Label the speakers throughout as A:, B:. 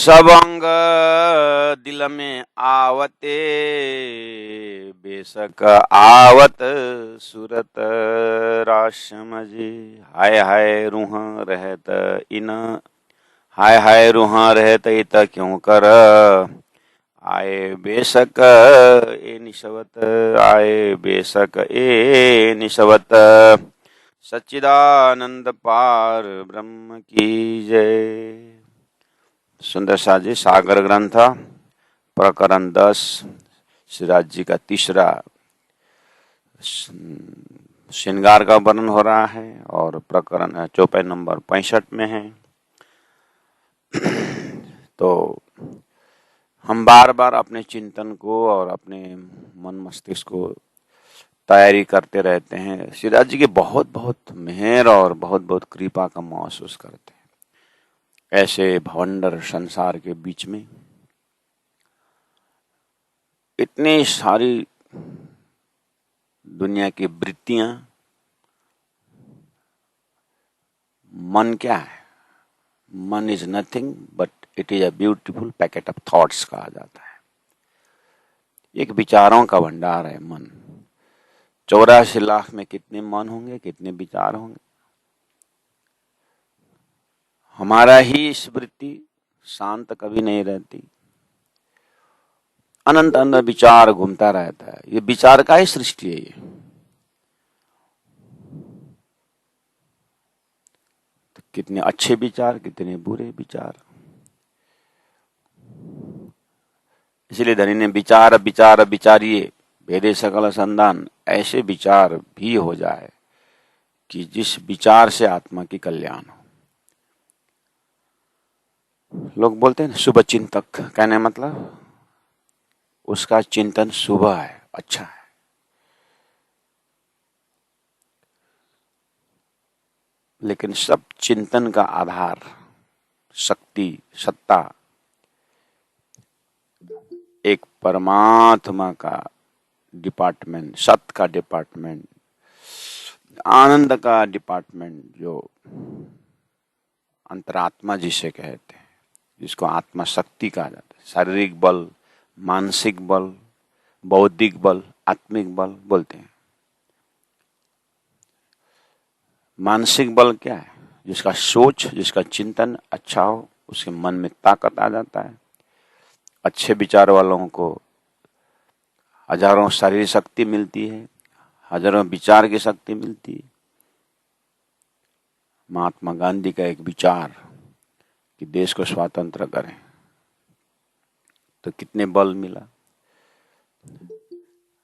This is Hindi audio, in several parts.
A: सब अंग दिल में आवते, बेशक आवत सूरत राशम जी। हाय हाय रूह रहत इन, हाय हाय रूह रहत इत क्यों कर, आए बेशक ए निशवत, आए बेशक ए निशवत। सच्चिदानंद पार ब्रह्म की जय। सुंदर सा जी सागर ग्रंथ प्रकरण 10 श्रीराज जी का तीसरा श्रृंगार का वर्णन हो रहा है और प्रकरण चौपाई नंबर 65 में है। तो हम बार बार अपने चिंतन को और अपने मन मस्तिष्क को तैयारी करते रहते हैं। श्रीराज जी की बहुत बहुत मेहर और बहुत बहुत कृपा का महसूस करते हैं। ऐसे भवंडर संसार के बीच में इतनी सारी दुनिया की वृत्तियां, मन क्या है? मन is nothing but it is a beautiful packet of thoughts कहा जाता है। एक विचारों का भंडार है मन। 84 लाख में कितने मन होंगे, कितने विचार होंगे? हमारा ही स्मृति शांत कभी नहीं रहती। अनंत अनंत विचार घूमता रहता है। ये विचार का ही सृष्टि है। ये तो कितने अच्छे विचार, कितने बुरे विचार। इसलिए धनी ने विचार विचार विचारिए भेदे सकल संधान, ऐसे विचार भी हो जाए कि जिस विचार से आत्मा की कल्याण हो। लोग बोलते हैं शुभ चिंतक, कहने मतलब उसका चिंतन शुभ है, अच्छा है। लेकिन सब चिंतन का आधार शक्ति, सत्ता एक परमात्मा का डिपार्टमेंट, सत्य का डिपार्टमेंट, आनंद का डिपार्टमेंट, जो अंतरात्मा जिसे कहते हैं, जिसको आत्मा शक्ति कहा जाता है। शारीरिक बल, मानसिक बल, बौद्धिक बल, आत्मिक बल बोलते हैं। मानसिक बल क्या है? जिसका सोच, जिसका चिंतन अच्छा हो, उसके मन में ताकत आ जाता है। अच्छे विचार वालों को हजारों शारीरिक शक्ति मिलती है, हजारों विचार की शक्ति मिलती है। महात्मा गांधी का एक विचार कि देश को स्वतंत्र करें, तो कितने बल मिला।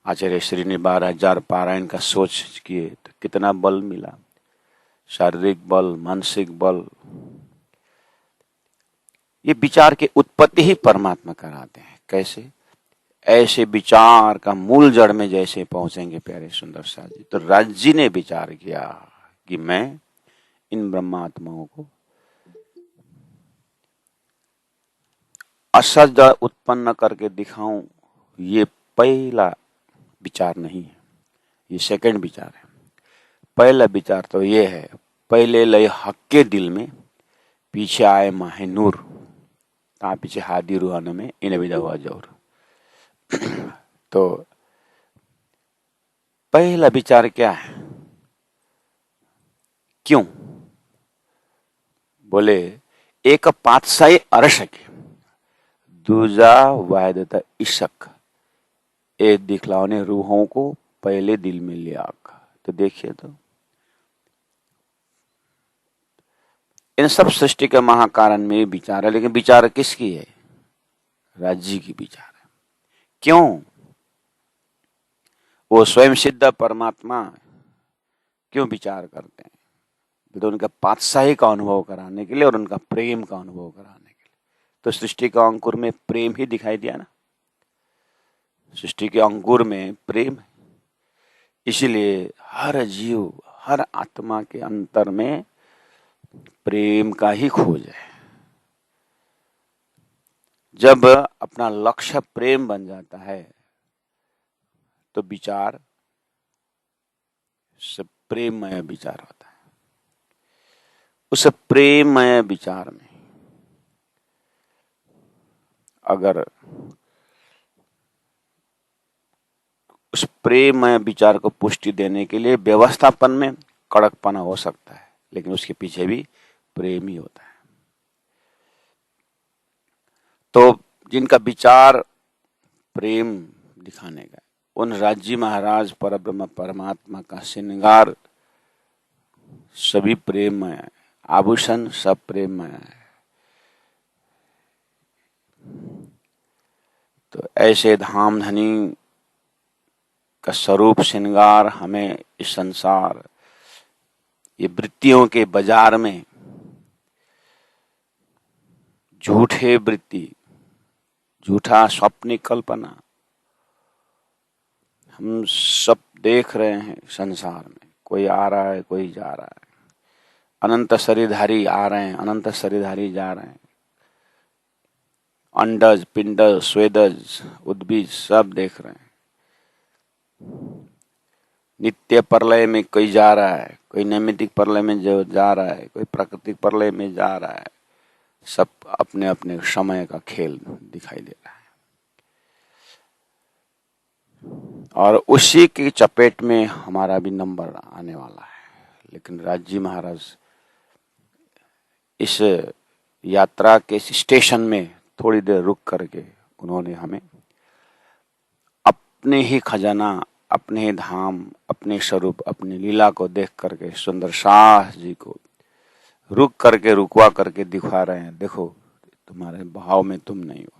A: आचार्य श्री ने 12,000 पारायण का सोच किए तो कितना बल मिला। शारीरिक बल, मानसिक बल, ये विचार की उत्पत्ति ही परमात्मा कराते हैं। कैसे? ऐसे विचार का मूल जड़ में जैसे पहुंचेंगे प्यारे सुंदर सा जी। तो राज जी ने विचार किया कि मैं इन ब्रह्मात्माओं को असज उत्पन्न करके दिखाऊं, ये पहला विचार नहीं है, ये सेकंड विचार है। पहला विचार तो ये है, पहले लय हक के दिल में, पीछे आए माहे नूर, ता पीछे हादी रूहान में इन विदा हुआ जोर। तो पहला विचार क्या है? क्यों? बोले एक पातशाही अरशक, दूजा वायदता इशक, ए दिखलाने रूहों को पहले दिल में लिया। तो देखिए, तो इन सब सृष्टि के महाकारण में विचार है, लेकिन विचार किसकी है? राज्य की विचार है। क्यों? वो स्वयं सिद्ध परमात्मा क्यों विचार करते हैं? तो उनका पातशाही का अनुभव कराने के लिए और उनका प्रेम का अनुभव कराने के लिए। तो सृष्टि का अंकुर में प्रेम ही दिखाई दिया ना। सृष्टि के अंकुर में प्रेम है। इसलिए हर जीव, हर आत्मा के अंतर में प्रेम का ही खोज है। जब अपना लक्ष्य प्रेम बन जाता है तो विचार सब प्रेममय विचार होता है। उस प्रेममय विचार में अगर उस प्रेममय विचार को पुष्टि देने के लिए व्यवस्थापन में कड़कपना हो सकता है, लेकिन उसके पीछे भी प्रेम ही होता है। तो जिनका विचार प्रेम दिखाने का, उन राज्य महाराज परब्रह्म परमात्मा का श्रृंगार सभी प्रेममय है, आभूषण सब प्रेममय है। तो ऐसे धाम धनी का स्वरूप श्रृंगार हमें इस संसार, ये वृत्तियों के बाजार में झूठे वृत्ति, झूठा स्वप्निक कल्पना हम सब देख रहे हैं संसार में। कोई आ रहा है, कोई जा रहा है, अनंत शरीरधारी आ रहे हैं, अनंत शरीरधारी जा रहे हैं, अंडज पिंडज स्वेदज उद्भिज सब देख रहे हैं। नित्य प्रलय में कोई जा रहा है, कोई नैमित्तिक प्रलय में जो जा रहा है, कोई प्राकृतिक प्रलय में जा रहा है। सब अपने अपने समय का खेल दिखाई दे रहा है और उसी की चपेट में हमारा भी नंबर आने वाला है। लेकिन राजी महाराज इस यात्रा के स्टेशन में थोड़ी देर रुक करके उन्होंने हमें अपने ही खजाना, अपने ही धाम, अपने स्वरूप, अपनी लीला को देख करके सुंदर शाह जी को रुक करके रुकवा करके दिखा रहे हैं, देखो तुम्हारे भाव में तुम नहीं हो,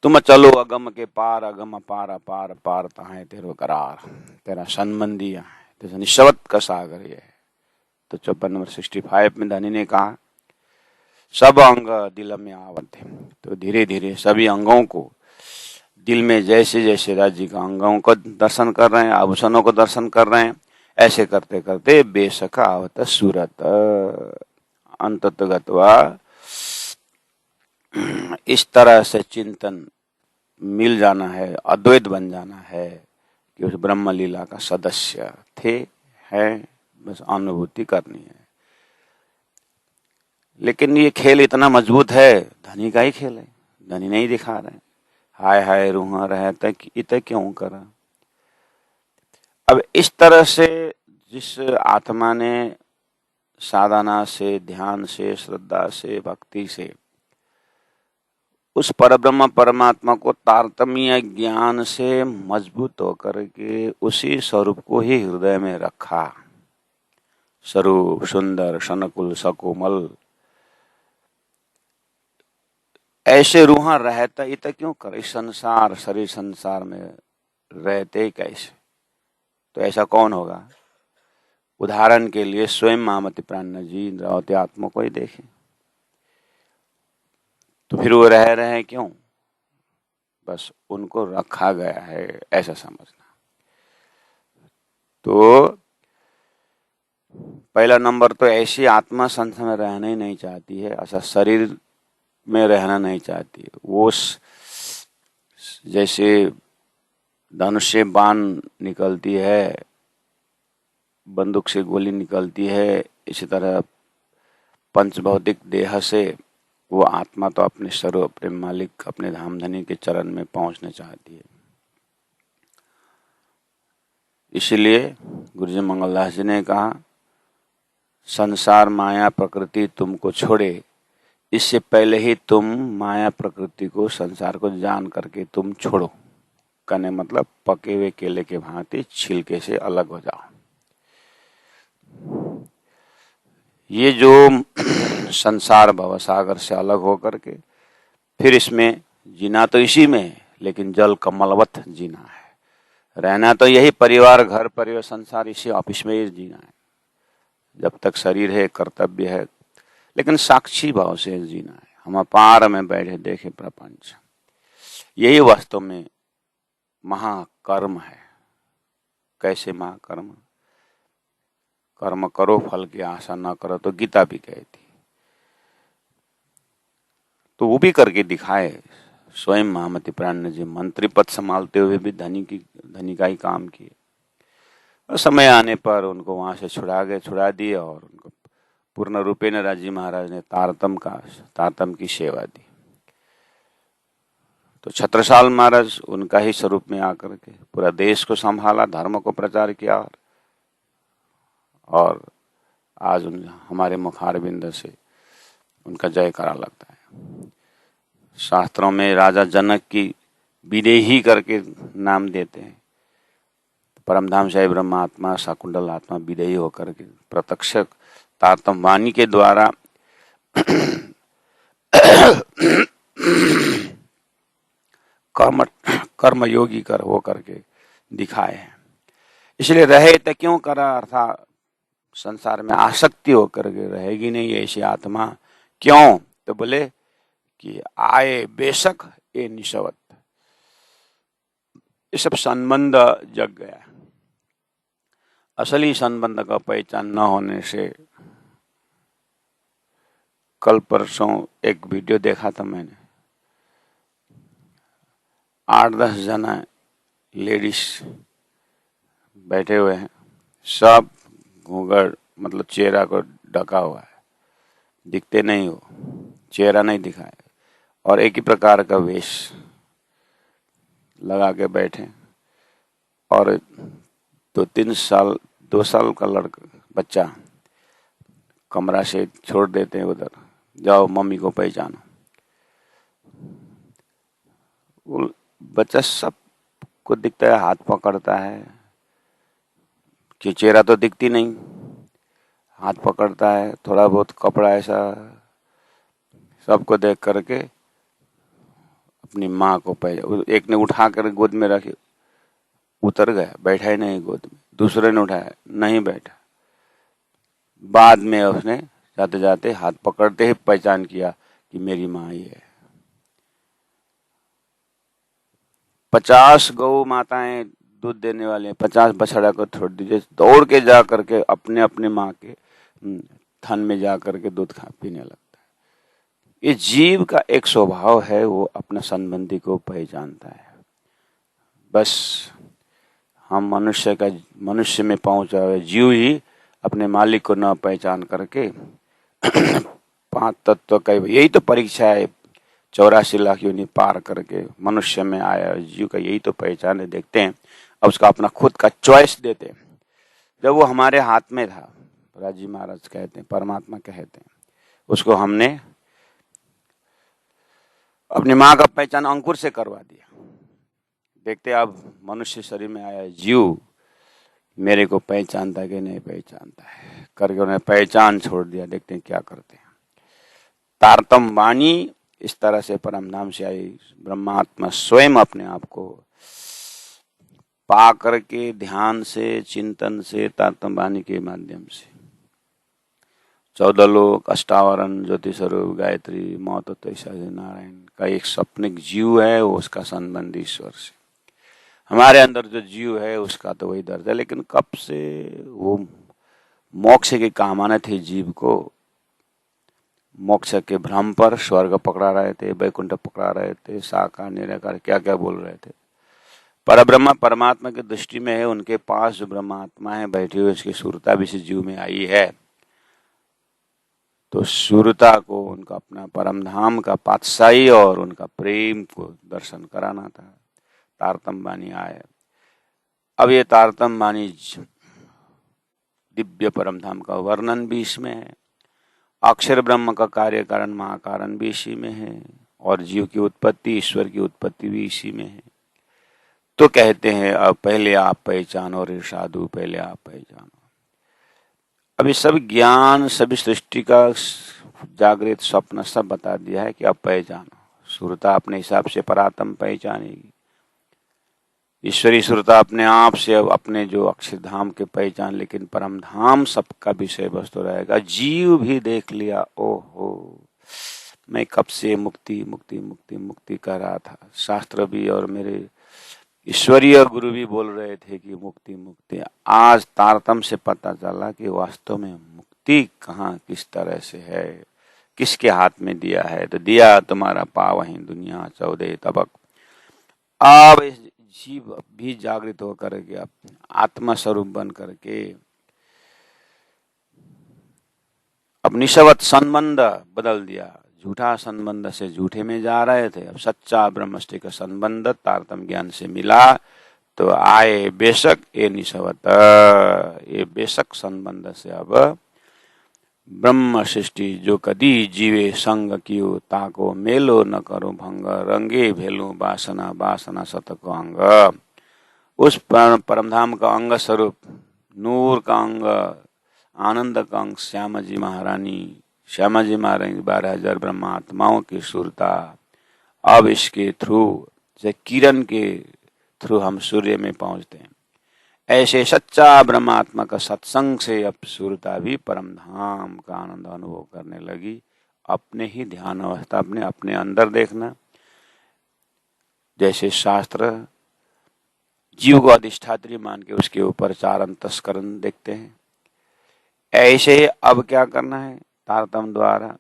A: तुम चलो अगम के पार, अगम अपार अपार पार ताहे तेरो करार, तेरा संबंधी है, तेरा निशब्द का सागर ये है। तो 54 नंबर 65 में धनी ने कहा सब अंग दिल में आवत है। तो धीरे धीरे सभी अंगों को दिल में, जैसे जैसे राज्य का अंगों को दर्शन कर रहे हैं, आभूषणों को दर्शन कर रहे हैं, ऐसे करते करते बेसका आवत सूरत अंततगतवा इस तरह से चिंतन मिल जाना है, अद्वैत बन जाना है कि उस ब्रह्म लीला का सदस्य थे, है, बस अनुभूति करनी है। लेकिन ये खेल इतना मजबूत है, धनी का ही खेल है, धनी नहीं दिखा रहे। हाय हाय रूहा रहता इत क्यों करा। अब इस तरह से जिस आत्मा ने साधना से, ध्यान से, श्रद्धा से, भक्ति से उस परब्रह्म परमात्मा को तारतम्य ज्ञान से मजबूत होकर के उसी स्वरूप को ही हृदय में रखा, स्वरूप सुंदर सनकुल सकोमल, ऐसे रूहा रहता इत क्यों कर। इस संसार, शरीर संसार में रहते कैसे, तो ऐसा कौन होगा। उदाहरण के लिए स्वयं महामति प्राण जी इंद्रावती आत्मा को ही देखें, तो फिर वो रह रहे हैं क्यों, बस उनको रखा गया है, ऐसा समझना। तो पहला नंबर तो ऐसी आत्मा संसार में रहना ही नहीं चाहती है, ऐसा शरीर में रहना नहीं चाहती है। वो जैसे धनुष से बाण निकलती है, बंदूक से गोली निकलती है, इसी तरह पंचभौतिक देह से वो आत्मा तो अपने स्वरूप, अपने मालिक, अपने धामधनी के चरण में पहुंचना चाहती है। इसलिए गुरुजी मंगलदास जी ने कहा संसार माया प्रकृति तुमको छोड़े, इससे पहले ही तुम माया प्रकृति को, संसार को जान करके तुम छोड़ो। कहने मतलब पके हुए केले के भांति छिलके से अलग हो जाओ। ये जो संसार भवसागर से अलग होकर के फिर इसमें जीना तो इसी में, लेकिन जल कमलवत जीना है, रहना तो यही परिवार, घर परिवार, संसार, इसी ऑफिस में ही जीना है। जब तक शरीर है, कर्तव्य है, लेकिन साक्षी भाव से जीना है। हम अपार में बैठे देखे प्रपंच, यही वास्तव में महाकर्म है। कैसे महाकर्म, कर्म करो फल की आशा न करो, तो गीता भी कहती। तो वो भी करके दिखाए। स्वयं महामति प्राण जी मंत्री पद संभालते हुए भी धनी का ही काम किए, और समय आने पर उनको वहां से छुड़ा दिए और उनको पूर्ण रूपे ने राजी महाराज ने तारतम की सेवा दी। तो छत्रसाल महाराज उनका ही स्वरूप में आकर के पूरा देश को संभाला, धर्म को प्रचार किया, और आज हमारे मुखारबिंद से उनका जयकारा लगता है। शास्त्रों में राजा जनक की विदेही करके नाम देते हैं। परमधाम साहिब ब्रह्मात्मा शाकुंडल आत्मा विदेही होकर के प्रत्यक्ष तारतम्य वाणी के द्वारा कर्मयोगी कर हो करके दिखाए हैं। इसलिए रहे तो क्यों करा, अर्थात संसार में आसक्ति होकर के रहेगी नहीं ऐसी आत्मा। क्यों? तो बोले कि आए बेशक ये निशवत, ये सब संबंध जग गया। असली संबंध का पहचान न होने से, कल परसों एक वीडियो देखा था मैंने, 8-10 जना लेडीज बैठे हुए हैं, सब घूंघट मतलब चेहरा को ढका हुआ है, दिखते नहीं हो, चेहरा नहीं दिखाए, और एक ही प्रकार का वेश लगा के बैठे, और 2 साल का लड़का बच्चा कमरा से छोड़ देते हैं उधर, जाओ मम्मी को पहचानो। वो बच्चा सबको दिखता है, हाथ पकड़ता है कि चेहरा तो दिखती नहीं, हाथ पकड़ता है, थोड़ा बहुत कपड़ा ऐसा, सबको देख करके अपनी माँ को एक ने उठा कर गोद में रखी, उतर गया, बैठा ही नहीं गोद में। दूसरे ने उठाया, नहीं बैठा। बाद में उसने जाते जाते हाथ पकड़ते ही पहचान किया कि मेरी माँ ही है। 50 गौ माताएं दूध देने वाले, 50 बछड़ा को छोड़ दीजिए, दौड़ के जा करके अपने अपने माँ के थन में जा करके दूध पीने लगता है। ये जीव का एक स्वभाव है, वो अपने संबंधी को पहचानता है। बस हम मनुष्य में पहुंचा हुए जीव ही अपने मालिक को न पहचान करके 5 तत्व का, यही तो परीक्षा है, 84 लाख योनि पार करके मनुष्य में आया जीव का यही तो पहचान है। देखते हैं, अब उसका अपना खुद का चॉइस देते हैं। जब वो हमारे हाथ में था, राजी महाराज कहते हैं, परमात्मा कहते हैं, उसको हमने अपनी माँ का पहचान अंकुर से करवा दिया। देखते अब मनुष्य शरीर में आया जीव मेरे को पहचानता है कि नहीं पहचानता है, करके उन्हें पहचान छोड़ दिया। देखते हैं क्या करते हैं। तारतम्य वाणी इस तरह से परमधाम से आई, ब्रह्मात्मा स्वयं अपने आप को पा करके ध्यान से, चिंतन से, तारतम्य वाणी के माध्यम से 14 लोक, अष्टावरण, ज्योति स्वरूप, गायत्री, मौत नारायण का एक सपनिक जीव है, वो उसका संबंध ईश्वर से। हमारे अंदर जो जीव है उसका तो वही दर्द है, लेकिन कब से वो मोक्ष के काम आने थे जीव को, मोक्ष के भ्रम पर स्वर्ग पकड़ा रहे थे, वैकुंठ पकड़ा रहे थे, साकार निराकार क्या क्या बोल रहे थे। परब्रह्म परमात्मा की दृष्टि में है, उनके पास जो ब्रह्मात्मा है बैठी हुई, उसकी सुरता भी इस जीव में आई है, तो सुरता को उनका अपना परमधाम का पातशाही और उनका प्रेम को दर्शन कराना था। तारतम्य वाणी आए। अब ये तारतम्य वाणी दिव्य परमधाम का वर्णन भी इसमें है, अक्षर ब्रह्म का कार्य कारण महाकारण भी इसी में है, और जीव की उत्पत्ति, ईश्वर की उत्पत्ति भी इसी में है। तो कहते हैं अब पहले आप पहचानो रे साधु, पहले आप पहचानो। अभी सब ज्ञान, सभी सृष्टि का जागृत स्वप्न सब बता दिया है कि आप पहचानो। सुरता अपने हिसाब से परात्म पहचानेगी, ईश्वरी सुरता अपने आप से अपने जो अक्षरधाम के पहचान, लेकिन परमधाम सबका विषय वस्तु रहेगा। जीव भी देख लिया, ओहो मैं कब से मुक्ति मुक्ति मुक्ति मुक्ति कर रहा था। शास्त्र भी और मेरे ईश्वरीय गुरु भी बोल रहे थे कि मुक्ति मुक्ति। आज तारतम्य से पता चला कि वास्तव में मुक्ति कहाँ किस तरह से है, किसके हाथ में दिया है। तो दिया तुम्हारा पावहीं दुनिया 14 तबक। अब जीव भी जागृत होकर के आत्मा स्वरूप बन करके अब निशवत संबंध बदल दिया। झूठा संबंध से झूठे में जा रहे थे, अब सच्चा ब्रह्मष्टि का संबंध तारतम्य ज्ञान से मिला तो आए बेशक ये निशवत, ये बेशक संबंध से अब ब्रह्म सृष्टि जो कदी जीवे संग कियो ताको मेलो न करो भंग, रंगे भेलो वासना वासना सतको अंग। उस परमधाम का अंग स्वरूप, नूर का अंग, आनंद का अंग श्यामा जी महारानी, श्यामा जी महारानी 12,000 ब्रह्मात्माओं की सुरता, अब इसके थ्रू से किरण के थ्रू हम सूर्य में पहुंचते हैं। ऐसे सच्चा ब्रह्मात्मा का सत्संग से अब सुरता भी परमधाम का आनंद अनुभव करने लगी। अपने ही ध्यान अवस्था अपने अपने अंदर देखना, जैसे शास्त्र जीव को अधिष्ठात्री मान के उसके ऊपर 4 अंतस्करण देखते हैं, ऐसे अब क्या करना है, तारतम्य द्वारा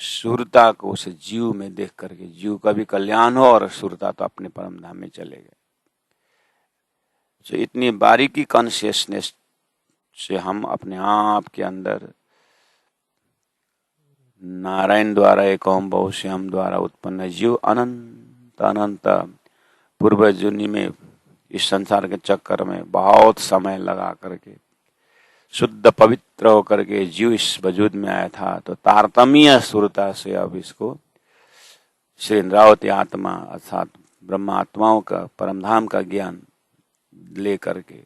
A: सुरता को उस जीव में देख करके जीव का भी कल्याण हो और सुरता तो अपने परमधाम में चले गए। तो इतनी बारीकी कॉन्शियसनेस से हम अपने आप के अंदर नारायण द्वारा एक ओम बहुश्याम द्वारा उत्पन्न जीव अनंत अनंत पूर्व जुनी में इस संसार के चक्कर में बहुत समय लगा करके शुद्ध पवित्र होकर के जीव इस वजूद में आया था, तो तारतम्य सुरता से अब इसको श्री इंद्रावती आत्मा अर्थात ब्रह्मात्माओं का परमधाम का ज्ञान ले करके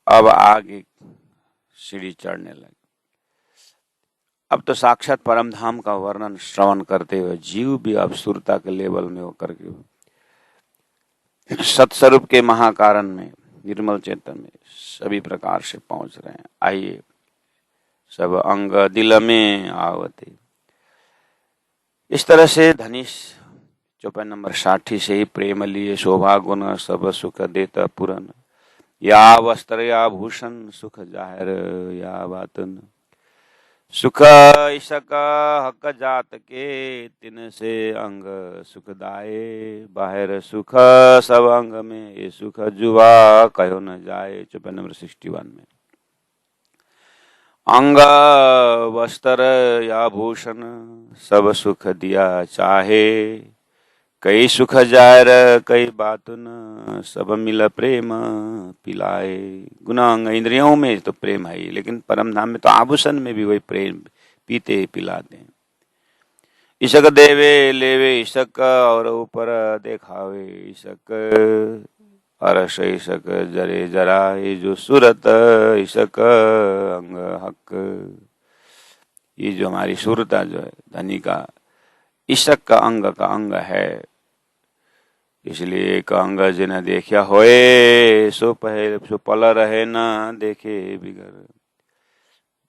A: अब आगे सीढ़ी चढ़ने लगे। अब तो साक्षात परमधाम का वर्णन श्रवण करते हुए जीव भी अब सुरता के लेवल में होकर के सत्स्वरूप के महाकारण में निर्मल चेतन में सभी प्रकार से पहुंच रहे हैं। आइए सब अंग दिल में आवते। इस तरह से धनीश चौपाई नंबर 60 से ही प्रेम लिए शोभा गुण सब सुख देता पुरन, या वस्त्र या भूषण सुख जाहिर या बातन, सुख ईशक हक जात के तिन से अंग सुखदाये, बाहर सुख सब अंग में ये सुख जुआ कहो न जाए। चौपाई नंबर 61 में अंग वस्त्र या भूषण सब सुख दिया चाहे, कई सुख जायर कई बातुन सब मिल प्रेम पिलाए। गुणांग इंद्रियों में तो प्रेम है ही, लेकिन परमधाम में तो आभूषण में भी वही प्रेम पीते पिलाते हैं। ईशक देवे लेवे ईशक और ऊपर देखावे ईशक, अरस ईशक जरे जरा ये जो सूरत ईशक अंग हक। ये जो हमारी सूरता जो है धनी का ईशक का अंग है, इसलिए एक अंग जिन देखा होए सो पल रहे न देखे बिगर।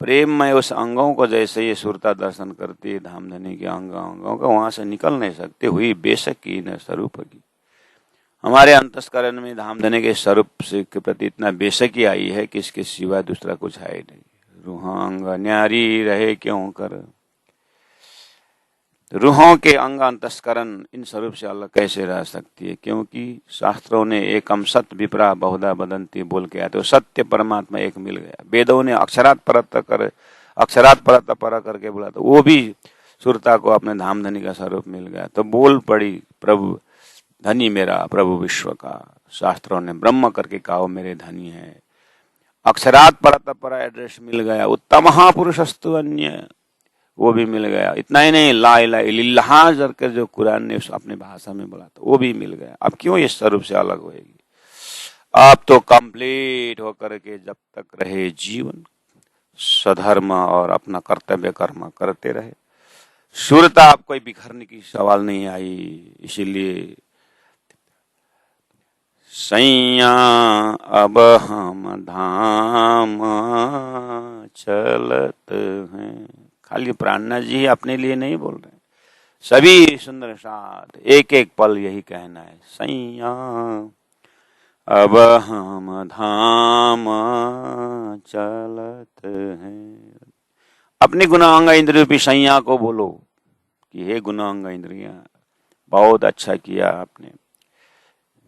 A: प्रेम में उस अंगों को जैसे ये सुरता दर्शन करती है धामधनी के अंगों का, वहां से निकल नहीं सकते हुई बेशक की न स्वरूप की। हमारे अंतस्करण में धामधनी के स्वरूप से के प्रति इतना बेशकी आई है कि इसके सिवा दूसरा कुछ है नहीं। रूहांग न्यारी रहे क्यों कर, रूहों के अंग अंतस्करण इन स्वरूप से अलग कैसे रह सकती है, क्योंकि शास्त्रों ने एकम सत विप्रा बहुधा बदंती बोल के आया, तो सत्य परमात्मा एक मिल गया। वेदों ने अक्षरात परत पर करके बोला, तो वो भी सुरता को अपने धामधनी का स्वरूप मिल गया। तो बोल पड़ी प्रभु धनी मेरा प्रभु विश्व का, शास्त्रों ने ब्रह्म करके कहा मेरे धनी है। अक्षरात परत पर एड्रेस मिल गया। उत्तम महापुरुषस्तु अन्य वो भी मिल गया। इतना ही नहीं, ला इलाहा इल्लल्लाह करके जो कुरान ने अपने भाषा में बोला था वो भी मिल गया। अब क्यों इस स्वरूप से अलग होएगी, अब तो कंप्लीट होकर के जब तक रहे जीवन स्वधर्म और अपना कर्तव्य कर्म करते रहे। शूरता अब कोई बिखरने की सवाल नहीं आई। इसीलिए सैया अब हम धाम चलत हैं। खाली प्राणनाथ जी अपने लिए नहीं बोल रहे, सभी सुंदर साथ एक एक पल यही कहना है, सैया अब हम धाम चलत हैं। अपनी गुणांग इंद्रियों की सैया को बोलो कि हे गुणांग इंद्रियां, बहुत अच्छा किया आपने।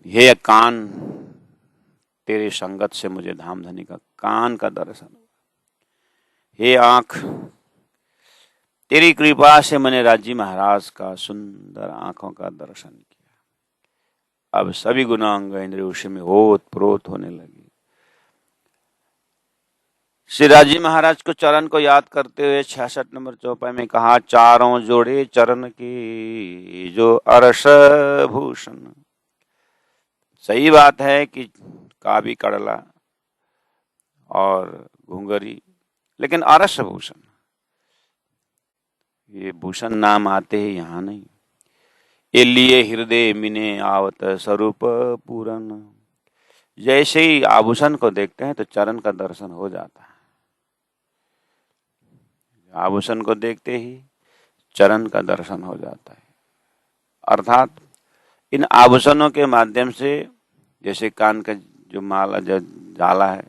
A: हे कान, तेरे संगत से मुझे धामधनी का कान का दर्शन। हे आंख, तेरी कृपा से मैंने राजी महाराज का सुंदर आंखों का दर्शन किया। अब सभी गुणांग इंद्रिय उसी में ओत प्रोत होने लगी। श्री राजी महाराज को चरण को याद करते हुए 66 नंबर चौपाई में कहा, चारों जोड़े चरण की जो अरस भूषण। सही बात है कि कावी कड़ला और घुंघरी, लेकिन अरस भूषण, ये भूषण नाम आते ही यहाँ नहीं। ये लिए हृदय मिने आवत स्वरूप पूरन। जैसे ही आभूषण को देखते हैं तो चरण का दर्शन हो जाता है। आभूषण को देखते ही चरण का दर्शन हो जाता है। अर्थात इन आभूषणों के माध्यम से, जैसे कान का जो माला जो जाला है,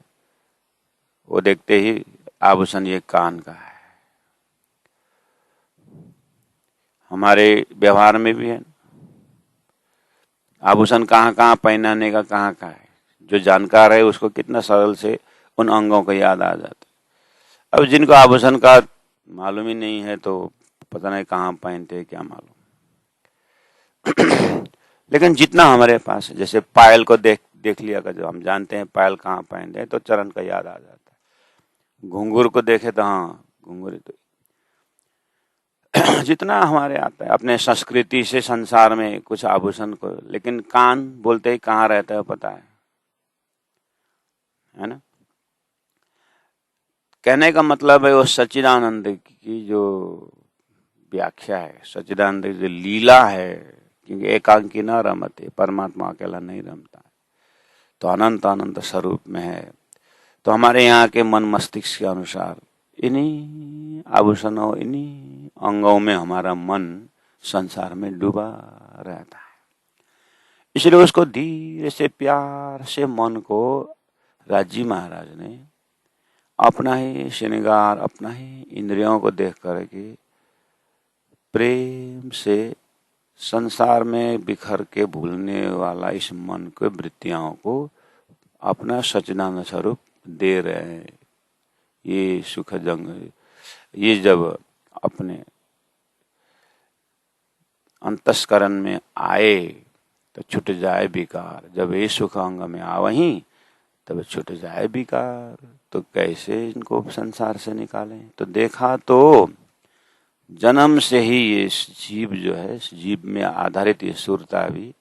A: वो देखते ही आभूषण ये कान का है। हमारे व्यवहार में भी है, आभूषण कहाँ कहाँ पहनाने का कहाँ कहाँ है। जो जानकार है उसको कितना सरल से उन अंगों को याद आ जाता है। अब जिनको आभूषण का मालूम ही नहीं है तो पता नहीं कहाँ पहनते क्या मालूम। लेकिन जितना हमारे पास है, जैसे पायल को देख लिया कर, जो हम जानते हैं पायल कहाँ पहनते हैं तो चरण का याद आ जाता है। घुंघरू को देखे तो हाँ घुंघरू, तो जितना हमारे आता है अपने संस्कृति से संसार में कुछ आभूषण को, लेकिन कान बोलते ही कहाँ रहता है पता है ना। कहने का मतलब है वो सच्चिदानंद की जो व्याख्या है, सच्चिदानंद जो लीला है, क्योंकि एकांकी न रमते, परमात्मा अकेला नहीं रमता है, तो अनंत अनंत स्वरूप में है। तो हमारे यहाँ के मन मस्तिष्क के अनुसार इन्हीं आभूषणों, इन्हीं अंगों में हमारा मन संसार में डूबा रहता है। इसलिए उसको धीरे से प्यार से मन को राजी महाराज ने अपना ही श्रृंगार, अपना ही इंद्रियों को देख करके प्रेम से संसार में बिखर के भूलने वाला इस मन के वृत्तियों को अपना सच्चिदानंद स्वरूप दे रहे हैं। ये सुख जंग, ये जब अपने अंतस्करण में आए तो छूट जाए विकार। जब ये सुख अंग में आवहीं तब छूट जाए विकार। तो कैसे इनको संसार से निकालें? तो देखा तो जन्म से ही ये जीव जो है, जीव में आधारित ये सुरता भी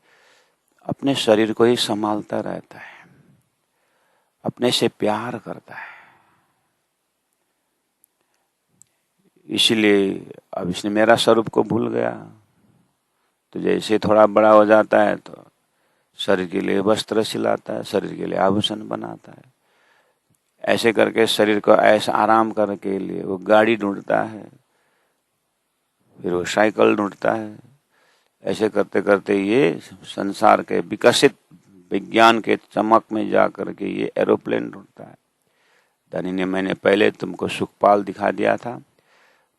A: अपने शरीर को ही संभालता रहता है, अपने से प्यार करता है। इसलिए अब इसने मेरा स्वरूप को भूल गया, तो जैसे थोड़ा बड़ा हो जाता है तो शरीर के लिए वस्त्र सिलाता है, शरीर के लिए आभूषण बनाता है। ऐसे करके शरीर को ऐसा आराम करने के लिए वो गाड़ी ढूंढता है, फिर वो साइकिल ढूंढता है। ऐसे करते करते ये संसार के विकसित विज्ञान के चमक में जा करके ये एरोप्लेन ढूंढता है। धनी ने, मैंने पहले तुमको सुखपाल दिखा दिया था,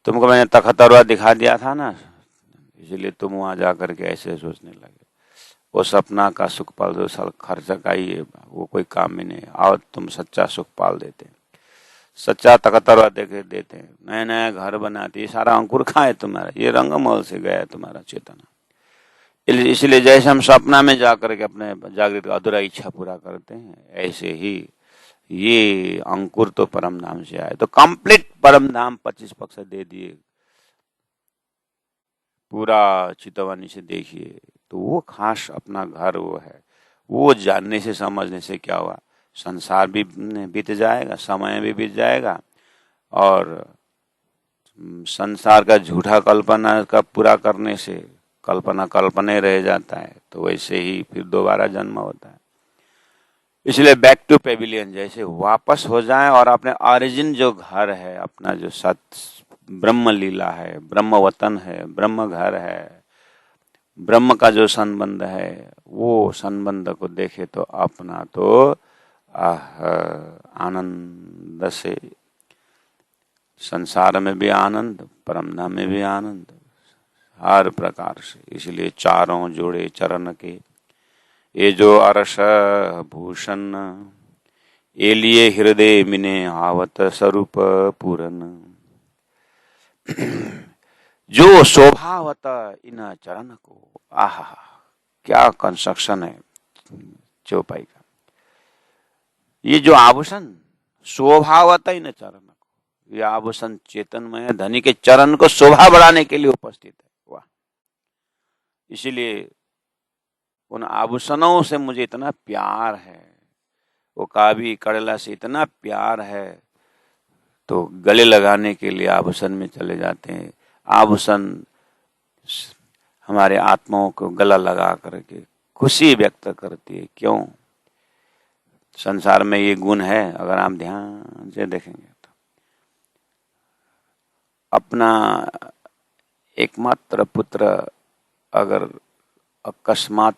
A: तुमको मैंने तखतरवा दिखा दिया था ना, इसलिए तुम वहां जा करके ऐसे सोचने लगे। वो सपना का सुखपाल जो साल खर्चा का ही है, वो कोई काम में नहीं। आओ तुम सच्चा सुखपाल देते, सच्चा तखतरवा देते, नया नया घर बनाते। ये सारा अंकुर कहाँ है तुम्हारा? ये रंगमहल से गया है तुम्हारा चेतना। इसलिए जैसे हम सपना में जाकर के अपने जागृत अधूरा इच्छा पूरा करते हैं, ऐसे ही ये अंकुर तो परम धाम से आए। तो कंप्लीट परम धाम 25 पक्ष दे दिए, पूरा चितवानी से देखिए। तो वो खास अपना घर वो है। वो जानने से समझने से क्या हुआ, संसार भी बीत जाएगा, समय भी बीत जाएगा, और संसार का झूठा कल्पना का पूरा करने से कल्पना ही रह जाता है। तो वैसे ही फिर दोबारा जन्म होता है। इसलिए बैक टू पेविलियन, जैसे वापस हो जाएं और अपने ओरिजिन जो घर है, अपना जो ब्रह्म लीला है, ब्रह्म वतन है, ब्रह्म घर है, ब्रह्म का जो संबंध है, वो संबंध को देखे तो अपना तो आनंद से, संसार में भी आनंद, परमधाम में भी आनंद, हर प्रकार से। इसलिए चारों जोड़े चरण के ये जो अरस भूषण, ये लिए हृदय मिने आवत स्वरूप पूरन। जो शोभावत इन चरण को, आहा, क्या कंस्ट्रक्शन है चौपाई का। ये जो आभूषण शोभावत इन चरण को, ये आभूषण चेतनमय धनी के चरण को शोभा बढ़ाने के लिए उपस्थित है। वाह! इसीलिए उन आभूषणों से मुझे इतना प्यार है, वो कावी कड़ला से इतना प्यार है, तो गले लगाने के लिए आभूषण में चले जाते हैं। आभूषण हमारे आत्माओं को गला लगा करके खुशी व्यक्त करती है। क्यों? संसार में ये गुण है, अगर आप ध्यान से देखेंगे तो अपना एकमात्र पुत्र अगर अकस्मात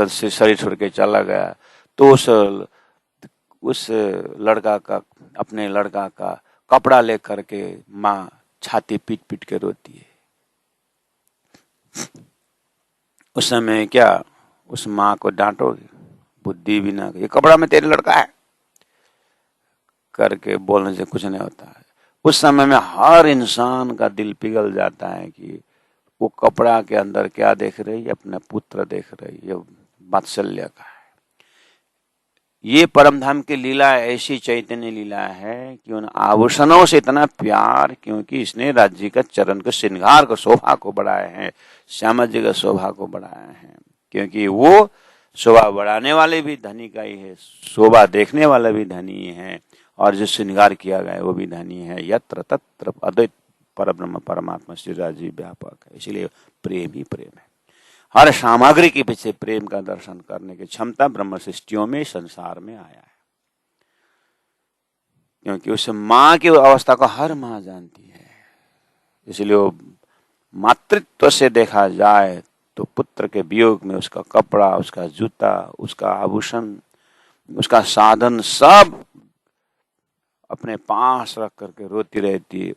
A: से शरीर छोड़ के चला गया तो उस लड़का का, अपने लड़का का कपड़ा लेकर के माँ छाती पीट पीट के रोती है। उस समय क्या उस माँ को डांटोगे? बुद्धि भी ना, ये कपड़ा में तेरे लड़का है करके बोलने से कुछ नहीं होता है। उस समय में हर इंसान का दिल पिघल जाता है कि वो कपड़ा के अंदर क्या देख रही है? अपना पुत्र देख रही है, वात्सल्य का है। ये परमधाम की लीला ऐसी चैतन्य लीला है कि उन आभूषणों से इतना प्यार, क्योंकि इसने राज्य का चरण को, श्रृंगार को, शोभा को बढ़ाए हैं, श्यामा जी का शोभा को बढ़ाए हैं। क्योंकि वो शोभा बढ़ाने वाले भी धनी का ही है, शोभा देखने वाला भी धनी है, और जो श्रृंगार किया गया है वो भी धनी है। यत्र तत्र अद्वैत परब्रह्म परमात्मा श्री राजीव व्यापक है। इसलिए प्रेम ही प्रेम है। हर सामग्री के पीछे प्रेम का दर्शन करने की क्षमता ब्रह्म सृष्टियों में, संसार में आया है। क्योंकि उस माँ की अवस्था को हर माँ जानती है। इसलिए वो मातृत्व से देखा जाए तो पुत्र के वियोग में उसका कपड़ा, उसका जूता, उसका आभूषण, उसका साधन सब अपने पास रख करके रोती रहती है।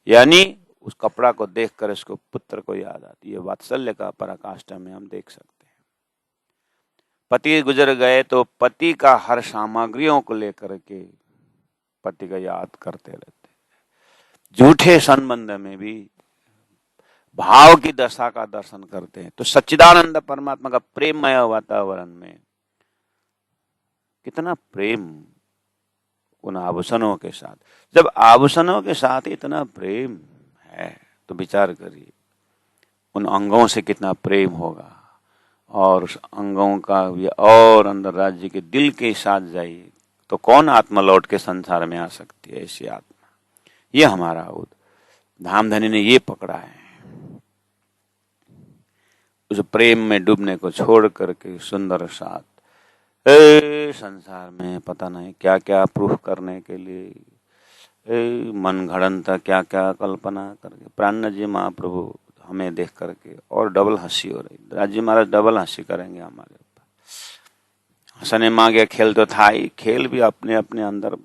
A: यानी उस कपड़ा को देखकर उसको पुत्र को याद आती है। वात्सल्य का पराकाष्ठा में हम देख सकते हैं। पति गुजर गए तो पति का हर सामग्रियों को लेकर के पति का याद करते रहते हैं। झूठे संबंध में भी भाव की दशा का दर्शन करते हैं। तो सच्चिदानंद परमात्मा का प्रेममय वातावरण में कितना प्रेम उन आभूषणों के साथ। जब आभूषणों के साथ इतना प्रेम है तो विचार करिए उन अंगों से कितना प्रेम होगा, और उस अंगों का भी और अंदर राज्य के दिल के साथ जाइए तो कौन आत्मा लौट के संसार में आ सकती है? ऐसी आत्मा, ये हमारा धामधनी ने ये पकड़ा है। उस प्रेम में डूबने को छोड़ करके सुंदर साथ संसार में पता नहीं क्या क्या प्रूफ करने के लिए मन घड़ंता क्या क्या कल्पना करके प्राण जी महाप्रभु हमें देख करके और डबल हंसी हो रही। राजी महाराज डबल हंसी करेंगे हमारे ऊपर। हंसने मांगे खेल तो था ही, खेल भी अपने अपने अंदर।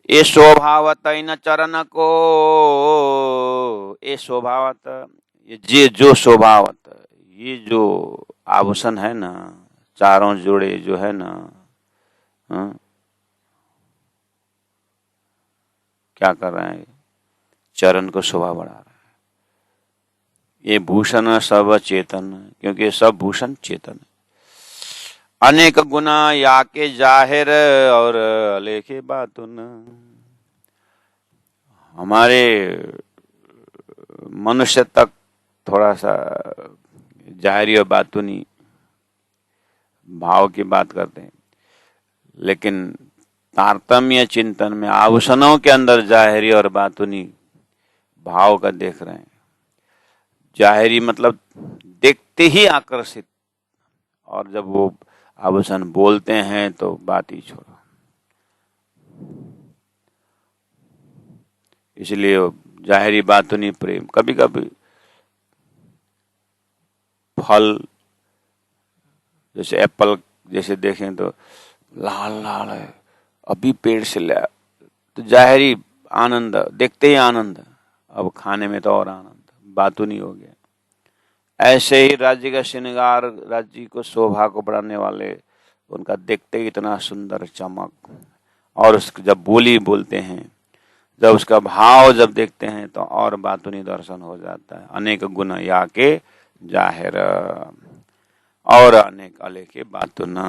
A: ये शोभावत इन चरण को, ये शोभावत, ये जो शोभावत, ये जो आभूषण है ना, चारों जोड़े जो है ना, क्या कर रहे हैं? चरण को शोभा बढ़ा रहा है। ये भूषण सब चेतन, क्योंकि ये सब भूषण चेतन है। अनेक गुना या के जाहिर और अलेखे बातुन। हमारे मनुष्य तक थोड़ा सा जाहिरी और बातुनी भाव की बात करते हैं, लेकिन तारतम्य चिंतन में आभूषणों के अंदर जाहिरी और बातुनी भाव का देख रहे हैं। जाहिरी मतलब देखते ही आकर्षित, और जब वो आभूषण बोलते हैं तो बात ही छोड़ो। इसलिए जाहिरी बातुनी प्रेम। कभी कभी फल जैसे एप्पल जैसे देखें तो लाल लाल है, अभी पेड़ से ले तो जाहिरी आनंद, देखते ही आनंद, अब खाने में तो और आनंद, बातुनी हो गया। ऐसे ही राज्य का श्रृंगार, राज्य को शोभा को बढ़ाने वाले, उनका देखते ही इतना सुंदर चमक, और जब बोली बोलते हैं, जब उसका भाव जब देखते हैं तो और बातुनी दर्शन हो जाता है। अनेक गुण या के जाहिर और अनेक अलेखे बातुना।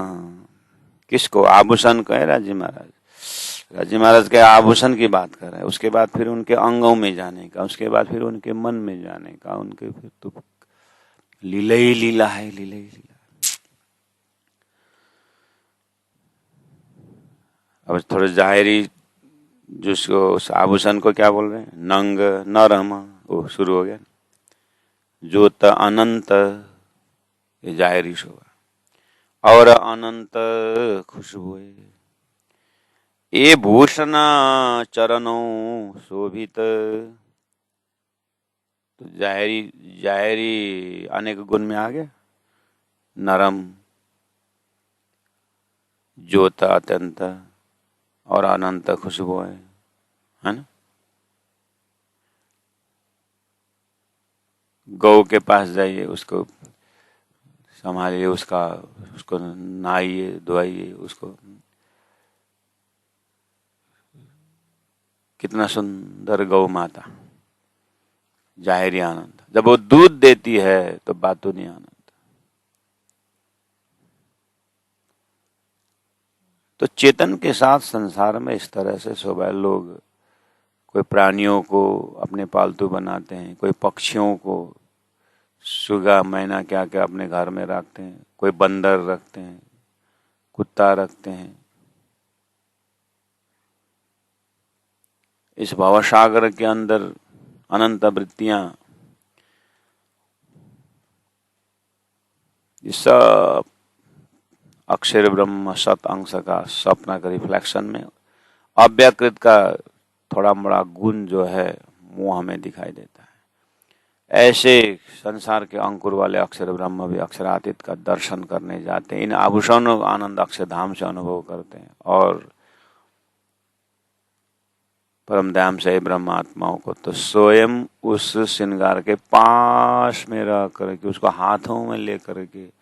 A: किसको? आभूषण कहे राजी महाराज। राजी महाराज के आभूषण की बात कर रहे हैं, उसके बाद फिर उनके अंगों में जाने का, उसके बाद फिर उनके मन में जाने का, उनके फिर तो लीला ही लीला है, लीला ही लीला। अब थोड़े जाहिरी जिसको उस आभूषण को क्या बोल रहे हैं? नंग नरम, वो शुरू हो गया। ज्योत अनंत, ये जाहिरी शोभा, और अनंत खुशबुए, ये भूषण चरणों शोभित। तो जाहिरी जाहिरी अनेक गुण में आ गया। नरम, ज्योत अत्यंत, और अनंत खुशबू है ना। गौ के पास जाइए, उसको संभालिए, उसको नहाइए धोइए, उसको कितना सुंदर गौ माता, जाहिरी आनंद। जब वो दूध देती है तो बातूनी आनंद। तो चेतन के साथ संसार में इस तरह से सुबह लोग कोई प्राणियों को अपने पालतू बनाते हैं, कोई पक्षियों को, सुगा मैना क्या क्या अपने घर में रखते हैं, कोई बंदर रखते हैं, कुत्ता रखते हैं। इस भवसागर के अंदर अनंत वृत्तियां, ये सब अक्षर ब्रह्म सत अंश का सपना का रिफ्लेक्शन में अव्याकृत का थोड़ा बड़ा गुण जो है वो हमें दिखाई देता है। ऐसे संसार के अंकुर वाले अक्षर ब्रह्म भी अक्षरातीत का दर्शन करने जाते हैं, इन आभूषणों का आनंद अक्षरधाम से अनुभव करते हैं, और परम धाम से ब्रह्मात्माओं को तो स्वयं उस श्रृंगार के पास में रह करके, उसको हाथों में ले करके,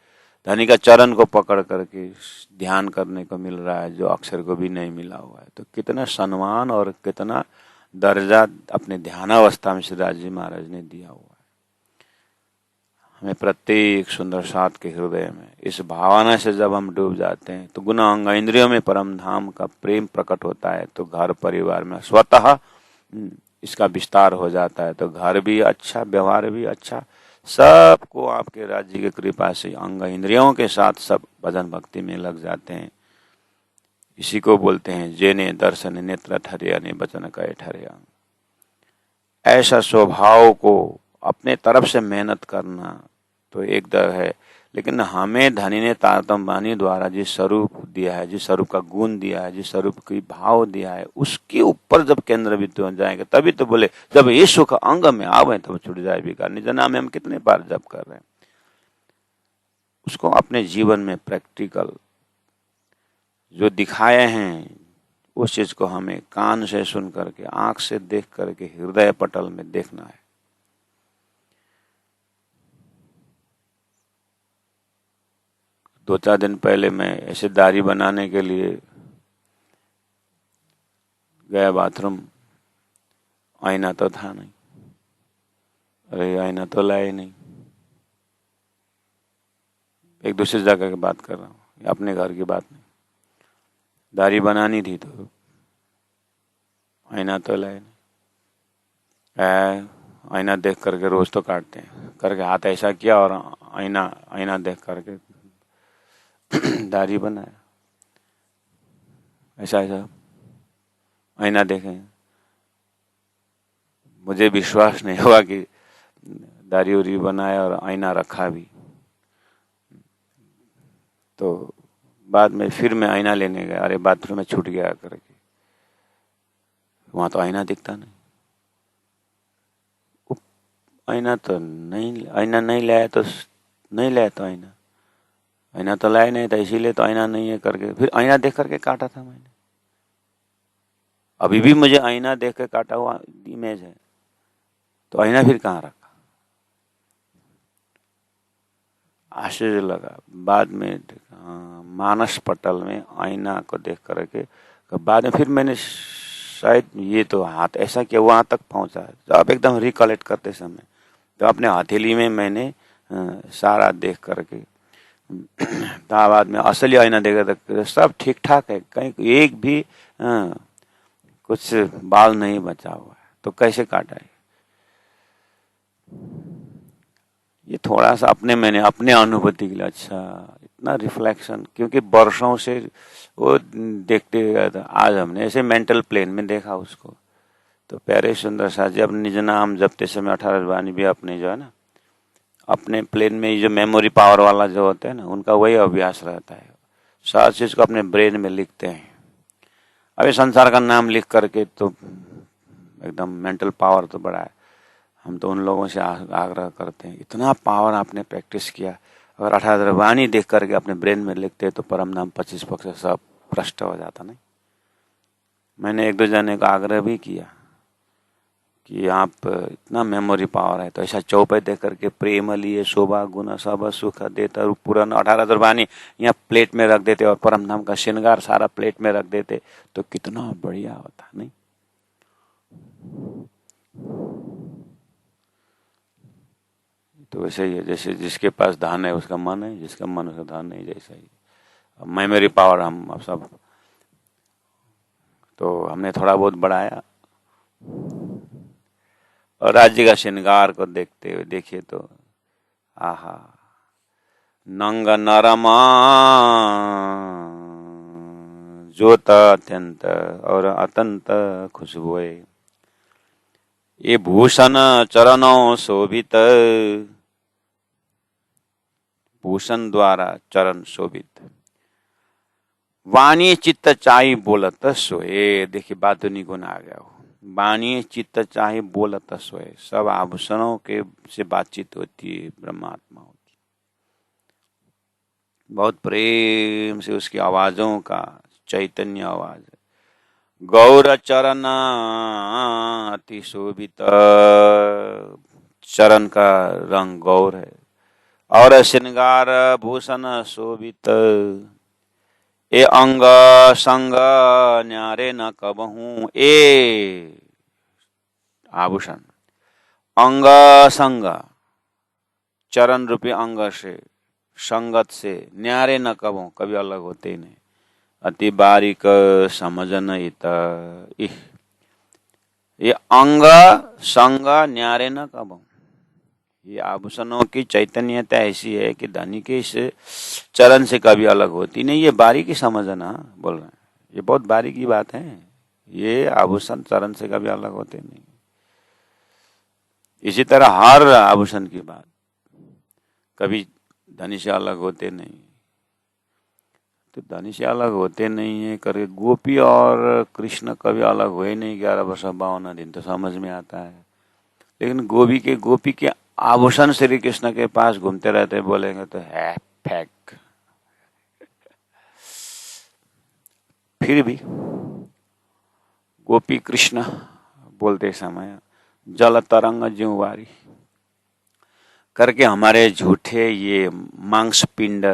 A: धनी का चरण को पकड़ करके ध्यान करने को मिल रहा है, जो अक्षर को भी नहीं मिला हुआ है। तो कितना सम्मान और कितना दर्जा अपने ध्यानावस्था में श्री राज जी महाराज ने दिया हुआ है हमें। प्रत्येक सुंदर साथ के हृदय में इस भावना से जब हम डूब जाते हैं तो गुण अंग इंद्रियों में परम धाम का प्रेम प्रकट होता है, तो घर परिवार में स्वतः इसका विस्तार हो जाता है। तो घर भी अच्छा, व्यवहार भी अच्छा, सबको आपके राज्य की कृपा से अंग इंद्रियों के साथ सब भजन भक्ति में लग जाते हैं। इसी को बोलते हैं जेने दर्शन नेत्र ठहरिया ने वचन कहे ठहरिया। ऐसा स्वभाव को अपने तरफ से मेहनत करना तो एक दर है, लेकिन हमें धनी ने तारतम वाणी द्वारा जिस स्वरूप दिया है, जिस स्वरूप का गुण दिया है, जिस स्वरूप की भाव दिया है, उसके ऊपर जब केंद्रबिंदु हो जाएंगे तभी तो बोले जब ये सुख अंग में आवे तब छूट जाए विकार। निज नाम में हम कितने बार जप कर रहे हैं, उसको अपने जीवन में प्रैक्टिकल जो दिखाए हैं उस चीज को हमें कान से सुन करके, आंख से देख करके हृदय पटल में देखना है। दो चार दिन पहले मैं ऐसे दाढ़ी बनाने के लिए गया बाथरूम, आईना तो था नहीं। अरे आईना तो लाए नहीं। एक दूसरी जगह की बात कर रहा हूँ, अपने घर की बात नहीं। दाढ़ी बनानी थी तो आईना तो लाए नहीं। आईना देख करके रोज तो काटते हैं, करके हाथ ऐसा किया और आईना देख करके दाढ़ी बनाया। ऐसा आईना देखें, मुझे विश्वास नहीं हुआ कि दाढ़ी उरी बनाया और आईना रखा भी। तो बाद में फिर मैं आईना लेने गया, अरे बाथरूम में छूट गया करके, वहां तो आईना दिखता नहीं। आईना नहीं लाया तो नहीं लाया, तो आईना तो लाया नहीं था, इसीलिए तो आईना नहीं है करके फिर आईना देख करके काटा था मैंने। अभी भी मुझे आईना देख के काटा हुआ इमेज है, तो आईना फिर कहाँ रखा। आश्चर्य लगा बाद में। मानस पटल में आईना को देख करके बाद में फिर मैंने शायद ये तो हाथ ऐसा किया वहां तक पहुंचा है। तो आप एकदम रिकलेक्ट करते समय तो अपने हथेली में मैंने सारा देख करके बाद में असली आईना देखा तो सब ठीक ठाक है, कहीं एक भी कुछ बाल नहीं बचा हुआ है। तो कैसे काटा है? ये थोड़ा सा मैंने अपने अनुभूति के लिए अच्छा इतना रिफ्लेक्शन, क्योंकि वर्षों से वो देखते गया था। आज हमने ऐसे मेंटल प्लेन में देखा उसको। तो प्यारे सुंदर साथ जी अपने निज नाम जपते समय 18 वाणी भी अपने जो है ना अपने प्लेन में जो मेमोरी पावर वाला जो होता है ना उनका वही अभ्यास रहता है। सारी चीज को अपने ब्रेन में लिखते हैं। अभी संसार का नाम लिख करके तो एकदम मेंटल पावर तो बड़ा है। हम तो उन लोगों से आग्रह करते हैं, इतना पावर आपने प्रैक्टिस किया, अगर 18 वाणी देख करके अपने ब्रेन में लिखते तो परम नाम 25% सब भ्रष्ट हो जाता। नहीं, मैंने एक दो जने का आग्रह भी किया कि आप इतना मेमोरी पावर है तो ऐसा चौपाई देख करके प्रेम लिए शोभा गुण सब सुख देता पूरा 18 वाणी यहाँ प्लेट में रख देते और परम नाम का श्रृंगार सारा प्लेट में रख देते तो कितना बढ़िया होता। नहीं, तो वैसे ही है, जैसे जिसके पास धन है उसका मन है, जिसका मन उसका धन नहीं, जैसा ही मेमोरी पावर हम अब सब तो हमने थोड़ा बहुत बढ़ाया। और राज्य का श्रृंगार को देखते हुए देखिए तो आहा, नंग नरमा जोता अत्यंत और अतंत खुशबुए, ये भूषण चरणों शोभित, भूषण द्वारा चरण शोभित, वाणी चित्त चाही बोलत सोए। देखिए बातुनी गुण आ गया हो, वाणी चित्त चाहे बोलत सोए। सब आभूषणों के से बातचीत होती है, ब्रह्मात्मा होती, बहुत प्रेम से उसकी आवाजों का चैतन्य आवाज है। गौर चरण अति शोभित, चरण का रंग गौर है और श्रृंगार भूषण शोभित, ए अंग संग न्यारे न कबहू, ए आभूषण अंग संग चरण रूपी अंग से संगत से न्यारे न कबहू, कभी अलग होते ही नहीं। अति बारीक समझन इत, ये अंग संग न्यारे न कबहू, ये आभूषणों की चैतन्यता ऐसी है कि धनी के इस चरण से कभी अलग होती नहीं। ये बारीकी समझना बोल रहे हैं, ये बहुत बारीकी बात है। ये आभूषण चरण से कभी अलग होते नहीं। इसी तरह हर आभूषण की बात कभी धनी से अलग होते नहीं। तो धनी से अलग होते नहीं है करके गोपी और कृष्ण कभी अलग हुए नहीं। 11 वर्ष 52 दिन तो समझ में आता है, लेकिन गोपी के आभूषण श्री कृष्ण के पास घूमते रहते, बोलेंगे तो है फेक। फिर भी गोपी कृष्ण बोलते समय जल तरंग ज्योवारी करके हमारे झूठे ये मांसपिंड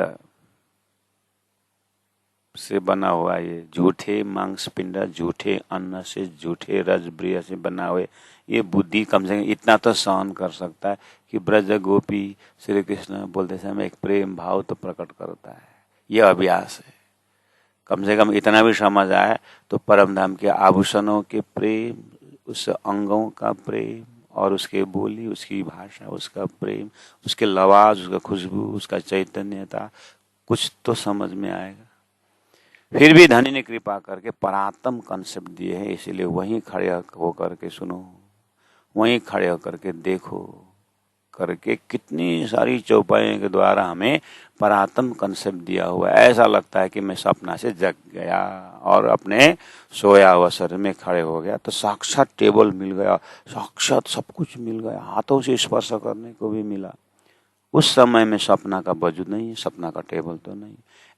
A: से बना हुआ, ये झूठे मांसपिंड, झूठे अन्न से, झूठे रजब्रिय से बना हुए ये बुद्धि कम से कम इतना तो सहन कर सकता है कि ब्रज गोपी श्री कृष्ण बोलते समय एक प्रेम भाव तो प्रकट करता है। यह अभ्यास है, कम से कम इतना भी समझ आए तो परम धाम के आभूषणों के प्रेम, उस अंगों का प्रेम और उसके बोली, उसकी भाषा, उसका प्रेम, उसके लवाज, उसका खुशबू, उसका चैतन्यता कुछ तो समझ में आएगा। फिर भी धनी ने कृपा करके परात्म कंसेप्ट दिए हैं, इसीलिए वहीं खड़े होकर के सुनो, वहीं खड़े होकर के देखो करके कितनी सारी चौपाइयों के द्वारा हमें परात्म कंसेप्ट दिया हुआ है। ऐसा लगता है कि मैं सपना से जग गया और अपने सोया हुआ शरीर में खड़े हो गया, तो साक्षात टेबल मिल गया, साक्षात सब कुछ मिल गया, हाथों से स्पर्श करने को भी मिला। उस समय में सपना का वजूद नहीं है, सपना का टेबल तो नहीं।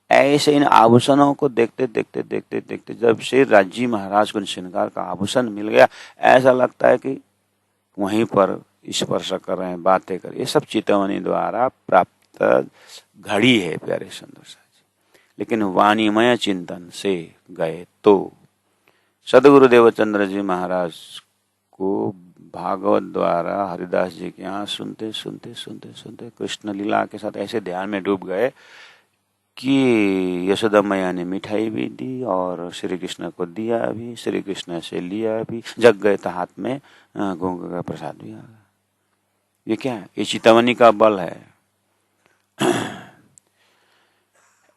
A: ऐसे इन आभूषणों को देखते देखते देखते देखते जब से राज्य महाराज को श्रृंगार का आभूषण मिल गया, ऐसा लगता है कि वहीं पर स्पर्श कर रहे हैं, बातें कर, ये सब चितवनी द्वारा प्राप्त घड़ी है प्यारे सुंदर साहब जी। लेकिन वाणीमय चिंतन से गए तो सदगुरु देवचंद्र जी महाराज को भागवत द्वारा हरिदास जी के यहाँ सुनते सुनते सुनते सुनते कृष्ण लीला के साथ ऐसे ध्यान में डूब गए कि यशोदा मैया ने मिठाई भी दी और श्री कृष्ण को दिया भी, श्री कृष्ण से लिया भी, जग गए तो हाथ में गंगा का प्रसाद भी आ गया। ये क्या है? ये चितवनी का बल है।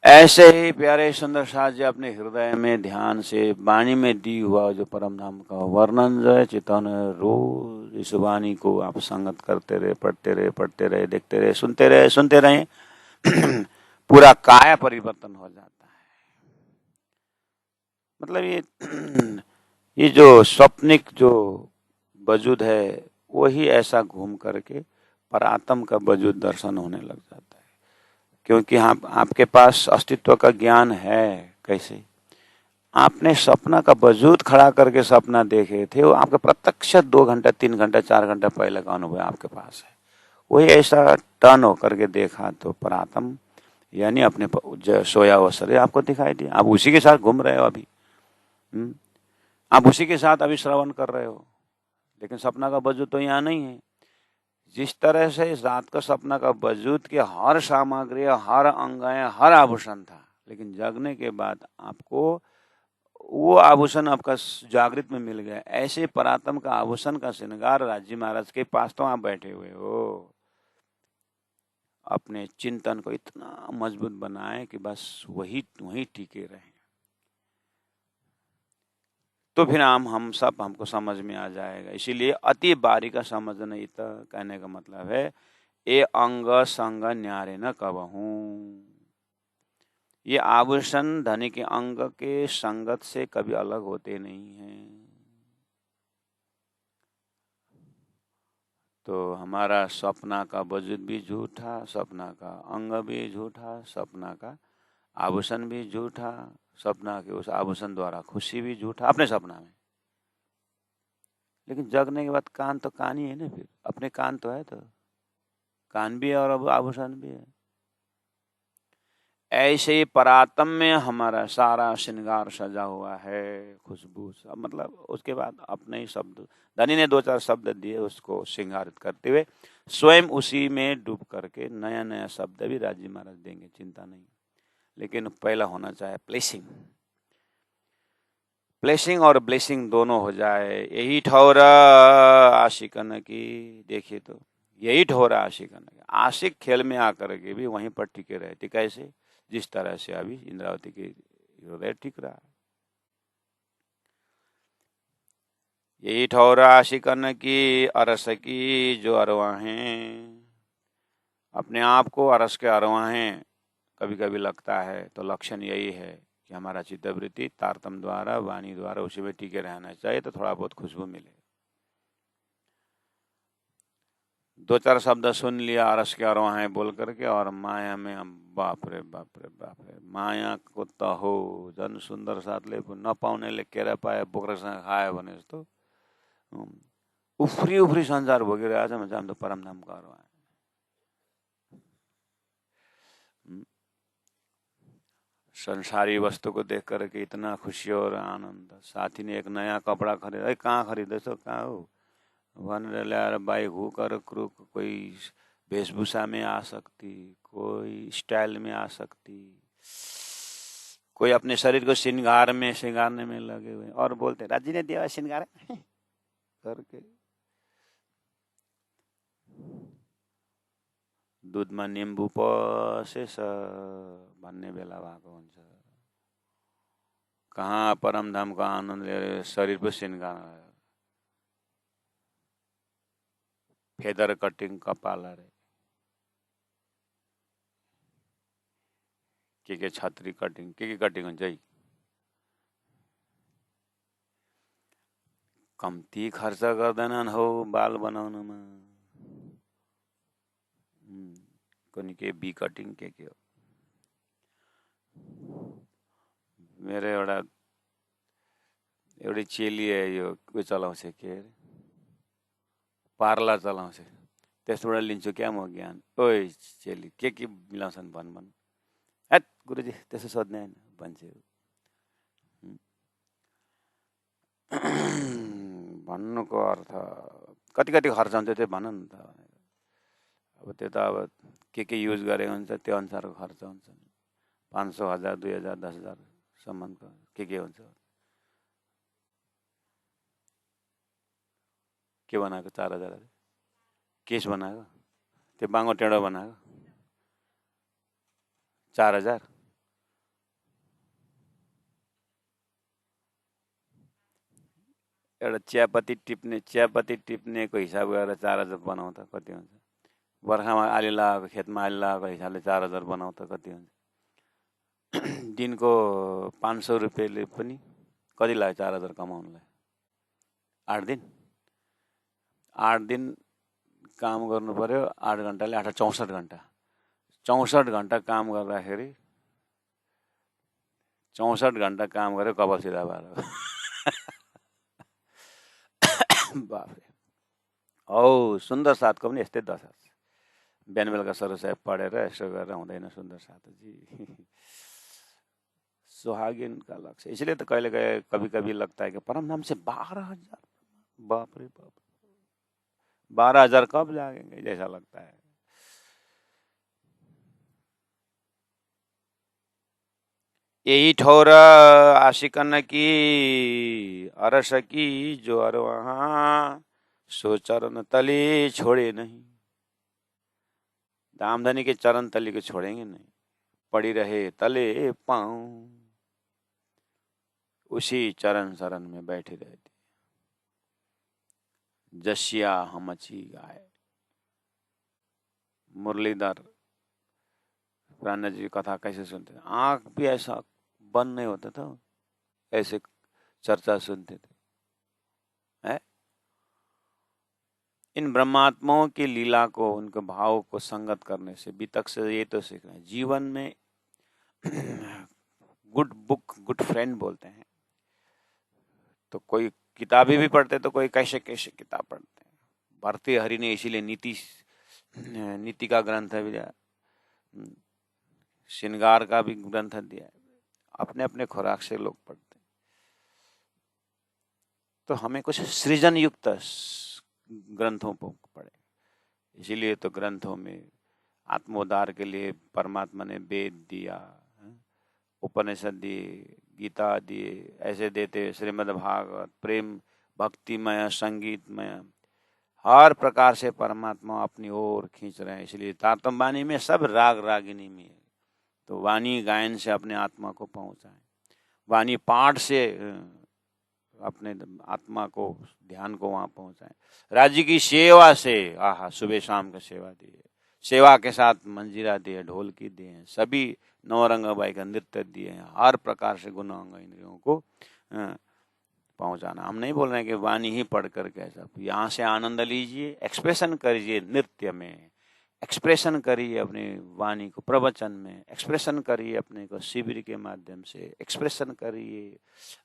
A: ऐसे ही प्यारे सुंदर साथ जी अपने हृदय में ध्यान से वाणी में दी हुआ जो परम धाम का वर्णन जो है चितवन, रोज इस वाणी को आप संगत करते रहे, पढ़ते रहे, देखते रहे, सुनते रहे पूरा काया परिवर्तन हो जाता है। मतलब ये जो स्वप्निक जो वजूद है वही ऐसा घूम करके परात्म का वजूद दर्शन होने लग जाता है। क्योंकि आपके पास अस्तित्व का ज्ञान है। कैसे? आपने सपना का वजूद खड़ा करके सपना देखे थे, वो आपके प्रत्यक्ष 2 घंटा 3 घंटा 4 घंटा पहले का अनुभव आपके पास है। वही ऐसा टर्न होकर के देखा तो परात्म यानी अपने सोया हुआ शरीर आपको दिखाई दिया। आप उसी के साथ घूम रहे हो अभी। आप उसी के साथ अभी श्रवण कर रहे हो, लेकिन सपना का वजूद तो यहाँ नहीं है। जिस तरह से इस रात का सपना का वजूद के हर सामग्री, हर अंग, हर आभूषण था, लेकिन जगने के बाद आपको वो आभूषण आपका जागृत में मिल गया। ऐसे परात्म का आभूषण का श्रृंगार राज्य महाराज के पास तो आप बैठे हुए हो। अपने चिंतन को इतना मजबूत बनाए कि बस वही टिके रहे, तो फिर हमको समझ में आ जाएगा। इसीलिए अति बारीका समझना इत कहने का मतलब है ए अंग संग न्यारे न कबहूं। ये आभूषण धनी के अंग के संगत से कभी अलग होते नहीं हैं। तो हमारा सपना का वजूद भी झूठा, सपना का अंग भी झूठा, सपना का आभूषण भी झूठा, सपना के उस आभूषण द्वारा खुशी भी झूठा अपने सपना में। लेकिन जगने के बाद कान तो कान ही है ना, फिर अपने कान तो है, तो कान भी है और आभूषण भी है। ऐसे ही परात्म में हमारा सारा श्रृंगार सजा हुआ है, खुशबू मतलब उसके बाद अपने ही शब्द धनी ने 2-4 शब्द दिए उसको श्रृंगारित करते हुए स्वयं उसी में डूब करके नया नया शब्द भी राजी महाराज देंगे, चिंता नहीं। लेकिन पहला होना चाहिए प्लेसिंग और ब्लेसिंग दोनों हो जाए। यही ठौरा आशिकन की। देखिए तो यही ठौरा आशिकन की। आशिक खेल में आकर के भी वहीं पर टिके रहते। कैसे? जिस तरह से अभी इंद्रावती के हृदय टिक रहा है। यही ठौरा आशिकन की अरस की जो अरवाहें, अपने आप को अरस के अरवाहें कभी कभी लगता है, तो लक्षण यही है कि हमारा चित्तवृत्ति तारतम द्वारा वाणी द्वारा उसी में टिके रहना चाहिए, तो थोड़ा बहुत खुशबू मिले। 2-4 शब्द सुन लिया अरस के अरवाहें बोल करके, और माया में हम बाप रे माया को त हो जन सुंदर साथले नपाउनेले केरा पाए बोक्रासँग खायो भने जस्तो उफ्री संसार भोगिरहेछ भन्छ हाम्रो परमधामको अरवा। संसारी वस्तु को देख करके इतना खुशी और आनंद। साथी ने एक नया कपड़ा खरीदा, कहाँ खरीदैछौ, कहाँ हो भनेर ल्याएर बाइक हुक और क्रुक, कोई वेशभूषा में आ सकती, कोई स्टाइल में आ सकती, कोई अपने शरीर को श्रृंगारने में लगे हुए और बोलते राजी ने दिया श्रृंगार करके। दुधमा निम्बु पसेछ भन्ने बेला भएको हुन्छ। कहाँ परमधामको आनन्द लिएर शरीर पो श्रृंगार, फेदर कटिङ कपाल अरे के छत्री कटिङ के कटिङ हुन्छ है। कम्ती खर्च गर्दैनन् हो बाल बनाउनुमा, कुनै के बी कटिङ के हो। मेरो एउटी चेली यो उयो चलाउँछ, के अरे पार्लर चलाउँछ, त्यसबाट लिन्छु क्या म ज्ञान। ओइ चेली के मिलाउँछन् भन् हेट गुरुजी त्यसो सोध्ने हैन भन्छ। भन्नुको अर्थ कति कति खर्च हुन्छ त्यो भन न त। अब त्यो त अब के युज गरेको हुन्छ त्यो अनुसारको खर्च हुन्छ। 500, 1000, 2000, 10,000 सम्मको के हुन्छ। के बनाएको 4000 केस बनाएको, त्यो बाङ्गो टेढो बनाएको 4000। एउटा चियापत्ती टिप्नेको हिसाब गरेर 4000 बनाउँ त कति हुन्छ। बर्खामा आली लगाएको, खेतमा आली लगाएको हिसाबले 4000 बनाउँ त कति हुन्छ। दिनको 500 रुपियाँले पनि कति लाग्यो 4000 कमाउनुलाई। 8 दिन काम गर्नु पर्यो। 8 घण्टाले 8 64 घण्टा। 64 घण्टा काम गर्दाखेरि 64 घण्टा काम गर्यो कपाल सिधा भएर। बाफ्रे। औ सुन्दर साथको पनि यस्तै दशा छ। बिहान बेलुका सर साहेब पढेर यसो गरेर हुँदैन सुन्दर साथजी। सुहागिन का लक्ष्य। इसलिए तो कभी कभी लगता है कि परम धाम से 12,000, बाप रे बाप, 12,000 कब जागेंगे जैसा लगता है। यही ठौर आशिकन की अरस की जो अर वहाँ सो चरण तले छोड़े नहीं। धामधनी के चरण तली को छोड़ेंगे नहीं, पड़ी रहे तले पाँव, उसी चरण शरण में बैठे रहते। जसिया हम अच्छी गाय। मुरलीधर प्राण जी कथा कैसे सुनते थे, आंख भी ऐसा बंद नहीं होता था, ऐसे चर्चा सुनते थे। है? इन ब्रह्मात्माओं की लीला को, उनके भाव को संगत करने से वितक से ये तो सीखना है जीवन में। गुड बुक गुड फ्रेंड बोलते हैं। तो कोई किताबें भी पढ़ते तो कोई कैसे कैसे किताब पढ़ते हैं। भारतीय हरि ने इसीलिए नीति का ग्रंथ भी दिया, श्रृंगार का भी ग्रंथ दिया। अपने अपने खुराक से लोग पढ़ते। तो हमें कुछ सृजन युक्त ग्रंथों को पढ़े। इसीलिए तो ग्रंथों में आत्मोद्धार के लिए परमात्मा ने वेद दिया, उपनिषद दिए, गीता दिए, ऐसे देते श्रीमद् भागवत, प्रेम भक्तिमय संगीतमय, हर प्रकार से परमात्मा अपनी ओर खींच रहे हैं। इसलिए तारतम वाणी में सब राग रागिनी में है। तो वाणी गायन से अपने आत्मा को पहुंचाएं, वाणी पाठ से अपने आत्मा को ध्यान को वहां पहुंचाएं। राज्य की सेवा से आहा सुबह शाम का सेवा दिए, सेवा के साथ मंजीरा दिए, ढोलकी दिए, सभी नवरंग बाई का नृत्य दिए हैं। हर प्रकार से गुण अंग इंद्रियों को पहुंचाना। हम नहीं बोल रहे हैं कि वाणी ही पढ़ कर कैसा, यहाँ से आनंद लीजिए, एक्सप्रेशन करिए नृत्य में, एक्सप्रेशन करिए अपनी वाणी को प्रवचन में, एक्सप्रेशन करिए अपने को शिविर के माध्यम से, एक्सप्रेशन करिए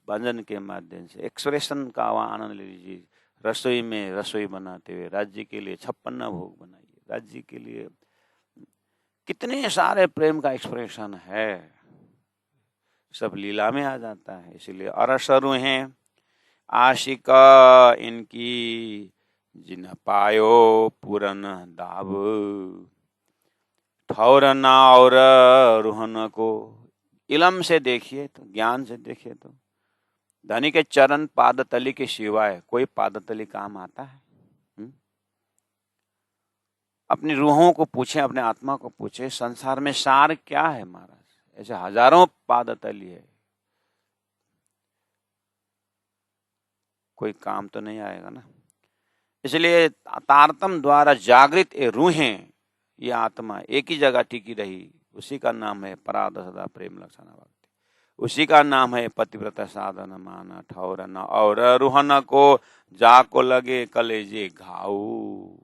A: भजन के माध्यम से, एक्सप्रेशन का आनंद लीजिए। रसोई में रसोई बनाते हुए राज्य के लिए 56 भोग बनाइए। राज्य के लिए कितने सारे प्रेम का एक्सप्रेशन है, सब लीला में आ जाता है। इसलिए अरसरु हैं आशिका इनकी, जिन पायो पूरन दाब, ठौर नाउर रुहन को। इलम से देखिए तो, ज्ञान से देखिए तो धनी के चरण पादतली के सिवाय कोई पादतली काम आता है? अपनी रूहों को पूछे, अपने आत्मा को पूछे, संसार में सार क्या है महाराज? ऐसे हजारों पादतली है, कोई काम तो नहीं आएगा ना। इसलिए तारतम द्वारा जागृत ये रूहें, ये आत्मा एक ही जगह टिकी रही, उसी का नाम है पराध सदा प्रेम लक्षण भक्ति, उसी का नाम है पतिव्रता साधन माना ठौर न और रूहन को जाको लगे कलेजे घाऊ।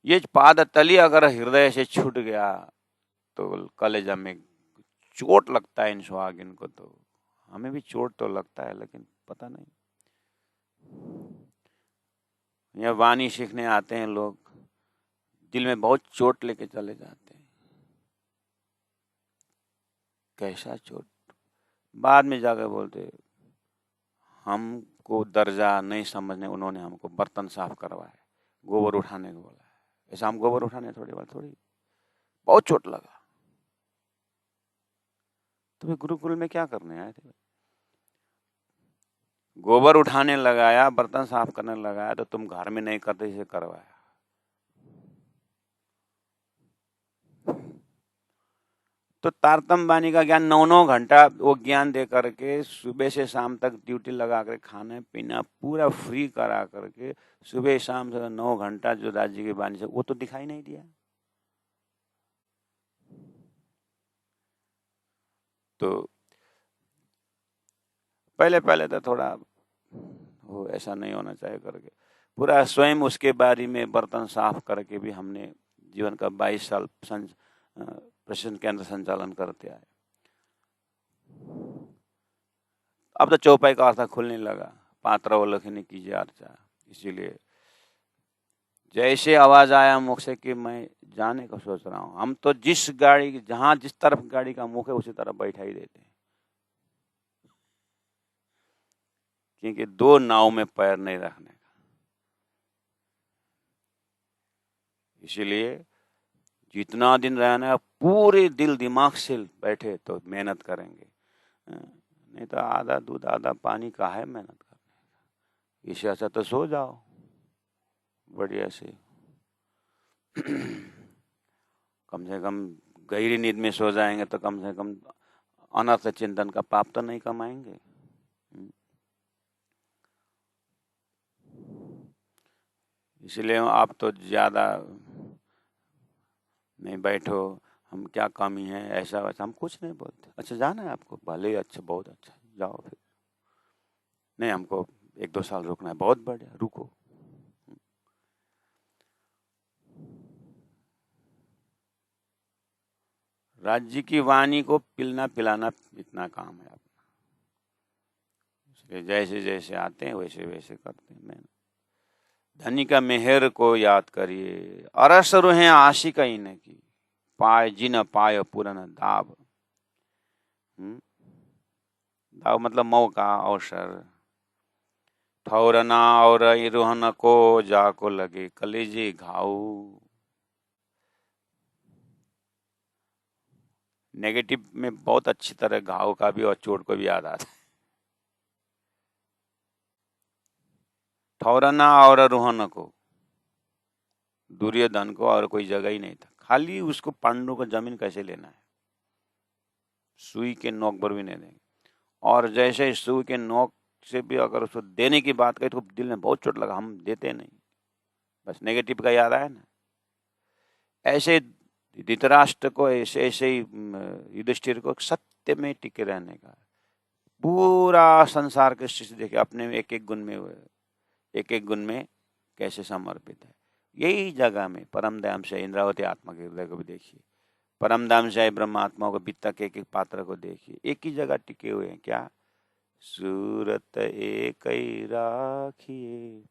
A: ये पादतली अगर हृदय से छूट गया तो कलेजा में चोट लगता है। इन सुहागिन को तो, हमें भी चोट तो लगता है, लेकिन पता नहीं। यह वाणी सीखने आते हैं लोग, दिल में बहुत चोट लेके चले जाते हैं। कैसा चोट? बाद में जाकर बोलते हमको दर्जा नहीं समझने उन्होंने हमको बर्तन साफ करवाए, गोबर उठाने को बोला है। ऐसा हम गोबर उठाने थोड़ी बार थोड़ी, बहुत चोट लगा। तुम्हें गुरुकुल में क्या करने आए थे? गोबर उठाने लगाया, बर्तन साफ करने लगाया, तो तुम घर में नहीं करते, इसे करवाया। तो तारतम बानी का ज्ञान 9-9 घंटा वो ज्ञान दे करके सुबह से शाम तक ड्यूटी लगा कर खाना पीना पूरा फ्री करा करके सुबह शाम से 9 घंटा जो राज्य की बानी से वो तो दिखाई नहीं दिया। तो पहले पहले तो थोड़ा वो ऐसा नहीं होना चाहिए करके पूरा स्वयं उसके बारे में बर्तन साफ करके भी हमने जीवन का 22 साल प्रशिक्षण केंद्र संचालन करते आए। अब तो चौपाई का अर्थ खुलने लगा, पात्र लखनी कीजिए अर्चा। इसीलिए जैसे आवाज आया मुख से कि मैं जाने का सोच रहा हूं, हम तो जिस गाड़ी जहां जिस तरफ गाड़ी का मुख है उसी तरफ बैठा ही देते हैं, क्योंकि दो नाव में पैर नहीं रखने का। इसीलिए जितना दिन रहना है पूरे दिल दिमाग से बैठे तो मेहनत करेंगे, नहीं तो आधा दूध आधा पानी का है मेहनत करने का। इससे अच्छा तो सो जाओ बढ़िया से। कम से कम गहरी नींद में सो जाएंगे तो कम से कम अनर्थ चिंतन का पाप तो नहीं कमाएंगे। इसलिए आप तो ज्यादा नहीं बैठो, हम क्या कमी है ऐसा वैसा हम कुछ नहीं बोलते। अच्छा जाना है आपको, भले ही अच्छा, बहुत अच्छा, जाओ फिर। नहीं हमको 1-2 साल रुकना है, बहुत बढ़िया, रुको। राज्य की वाणी को पिलना पिलाना इतना काम है अपना। इसलिए जैसे जैसे आते हैं वैसे वैसे करते हैं। मैं धनी का मेहर को याद करिए, अरस रुहें आशिक इन की, पाए जिन पाय पूरन दाब। दाव मतलब मौका, अवसर। ठौरना और रोहन को जाको लगे कलेजे घाव। नेगेटिव में बहुत अच्छी तरह घाव का भी और चोट को भी याद आता है। ठौरना और रोहन को, दुर्योधन को और कोई जगह ही नहीं था, खाली उसको पांडु को जमीन कैसे लेना है, सुई के नोक पर भी नहीं देंगे। और जैसे सुई के नोक से भी अगर उसको देने की बात कही तो दिल में बहुत चोट लगा, हम देते नहीं, बस नेगेटिव का याद आया ना। ऐसे धृतराष्ट्र को ऐसे ऐसे ही युधिष्ठिर को सत्य में टिके रहने का, पूरा संसार के स्थिति देखे अपने एक एक गुण में, एक एक गुण में कैसे समर्पित है। यही जगह में परम दयाम से इंद्रावती आत्मा के हृदय को भी देखिए, परम दयाम से ब्रह्मात्मा को बित्ता के एक एक पात्र को देखिए, एक ही जगह टिके हुए हैं। क्या सूरत एक ही राखिए,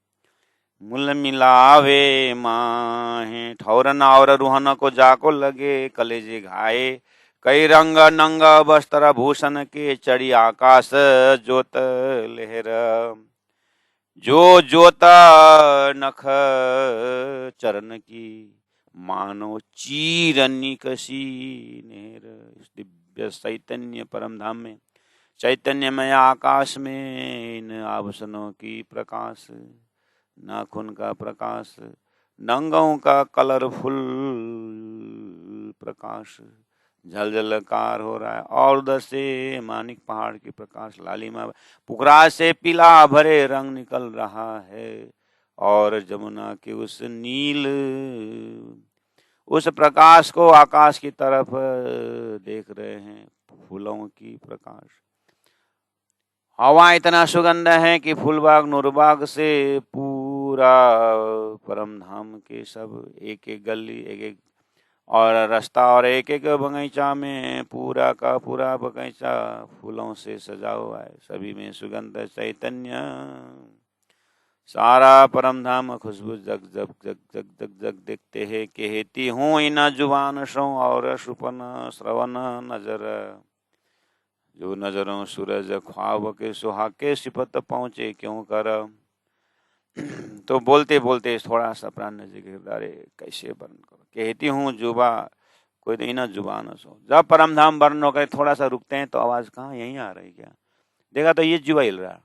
A: मूल मिलावे माहे। ठौरन और रुहन को जाको लगे कलेजे घाये, कई रंग नंग वस्त्र भूषण के चढ़ी आकाश जोत लहर। जो जोता नख चरण की, मानो चीरनी कसी नेर। इस दिव्य चैतन्य परम धाम में, चैतन्यमय आकाश में इन आभूषणों की प्रकाश, नाखून का प्रकाश, नंगों का कलरफुल प्रकाश झलझलकार हो रहा है। और उधर से मानिक पहाड़ की प्रकाश लालिमा, पुखराज से पीला भरे रंग निकल रहा है। और जमुना के उस नील उस प्रकाश को आकाश की तरफ देख रहे हैं, फूलों की प्रकाश। हवा इतना सुगंध है कि फूलबाग नूरबाग से पूरा परम धाम के सब एक एक गली एक एक और रास्ता और एक एक बगीचा में पूरा का पूरा बगीचा फूलों से सजा हुआ है। सभी में सुगंध चैतन्य, सारा परम धाम खुशबू जग जग जग जग जग जग देखते हैं। कहती हूँ इन जुबान सो और सुपन श्रवण नजर, जो नजरों सूरज ख्वाब के सुहाके सिफत पहुंचे क्यों कर। तो बोलते बोलते थोड़ा सा प्राण जी के अरे कैसे वर्ण करो, कहती हूँ जुबा कोई तो ना जुबा न सो। जब परम धाम वर्ण होकर थोड़ा सा रुकते हैं तो आवाज कहाँ यहीं आ रही क्या, देखा तो ये जुआ हिल रहा।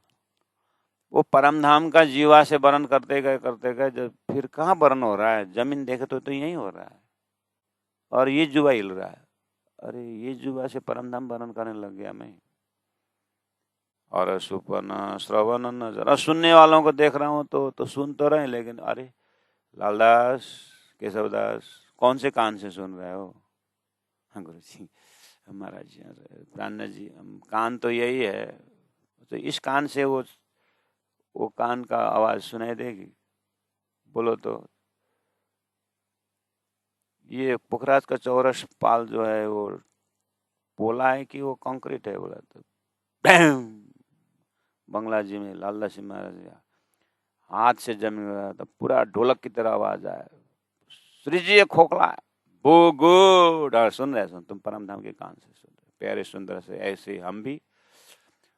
A: वो परम धाम का जीवा से वर्ण करते गए जब फिर कहाँ वर्ण हो रहा है, जमीन देखे तो यही हो रहा है और ये जुआ हिल रहा है। अरे ये जुआ से परम धाम वर्ण करने लग गया मैं। और सुपन श्रवण नजर, सुनने वालों को देख रहा हूँ तो सुन तो रहे, लेकिन अरे लालदास केशवदास कौन से कान से सुन रहे हो। हाँ गुरु जी, महाराज जी, प्राण जी, कान तो यही है, तो इस कान से वो कान का आवाज सुनाई देगी। बोलो तो ये पुखराज का चौरस पाल जो है वो बोला है कि वो कंक्रीट है, बोला तो बंगला जी में लालदास जी महाराज हाथ से जमी हुआ तो पूरा ढोलक की तरह आवाज आया, श्री जी खोखला है वो गुड। और सुन रहे, सुन तुम परम धाम के कान से सुन रहे, प्यारे सुंदर से, ऐसे हम भी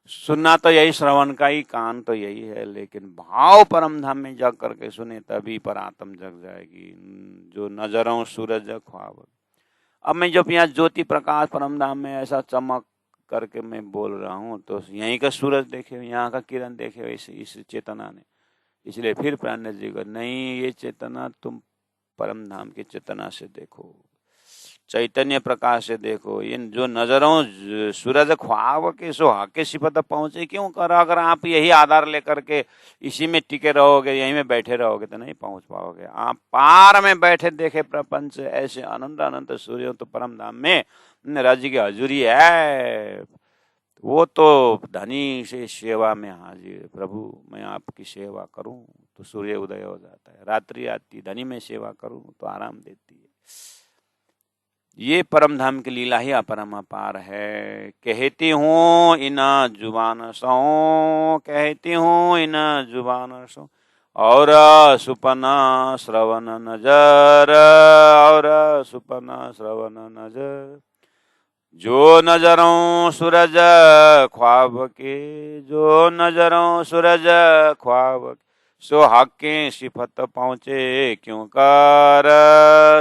A: सुनना तो यही श्रवण का ही कान तो यही है, लेकिन भाव परम धाम में जग करके सुने तभी पर आत्म जग जाएगी। जो नजरों सूरज ख्वाब। अब मैं जब यहाँ ज्योति प्रकाश परम धाम में ऐसा चमक करके मैं बोल रहा हूँ तो यहीं का सूरज देखे, यहाँ का किरण देखे इस चेतना ने। इसलिए फिर प्राण जी को, नहीं ये चेतना तुम परम धाम की चेतना से देखो, चैतन्य प्रकाश से देखो। इन जो नजरों सूरज ख्वाब के सुहाके सिफत पहुंचे क्यों कर। अगर आप यही आधार लेकर के इसी में टिके रहोगे, यहीं में बैठे रहोगे तो नहीं पहुंच पाओगे। आप पार में बैठे देखे प्रपंच ऐसे अनंत अनंत सूर्यों तो परम धाम में राज्य की हजूरी है। वो तो धनी से सेवा में हाजिर, प्रभु मैं आपकी सेवा करूं तो सूर्य उदय हो जाता है, रात्रि आती धनी में सेवा करूं तो आराम देती है। ये परम धाम की लीला ही अपरम अपार है। कहती हूँ इन जुबान सो, कहती हूँ इन जुबान सो, और सुपना श्रवण नजर, और सुपना श्रवण नजर। जो नजरों सूरज ख्वाब के, जो नजरों सूरज ख्वाब सो हके सिफत पहुंचे क्यों कर,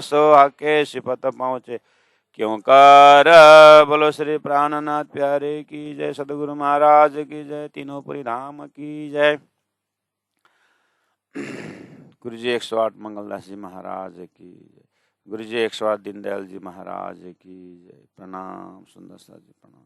A: सो हके सिफत पहुंचे क्यों कर। बोलो श्री प्राणनाथ प्यारे की जय, सदगुरु महाराज की जय, तीनों पुरी धाम की जय। गुरु जी 108 मंगलदास जी महाराज की जय, गुरु जी 108 दीनदयाल जी महाराज की जय। प्रणाम सुंदर सा जी, प्रणाम।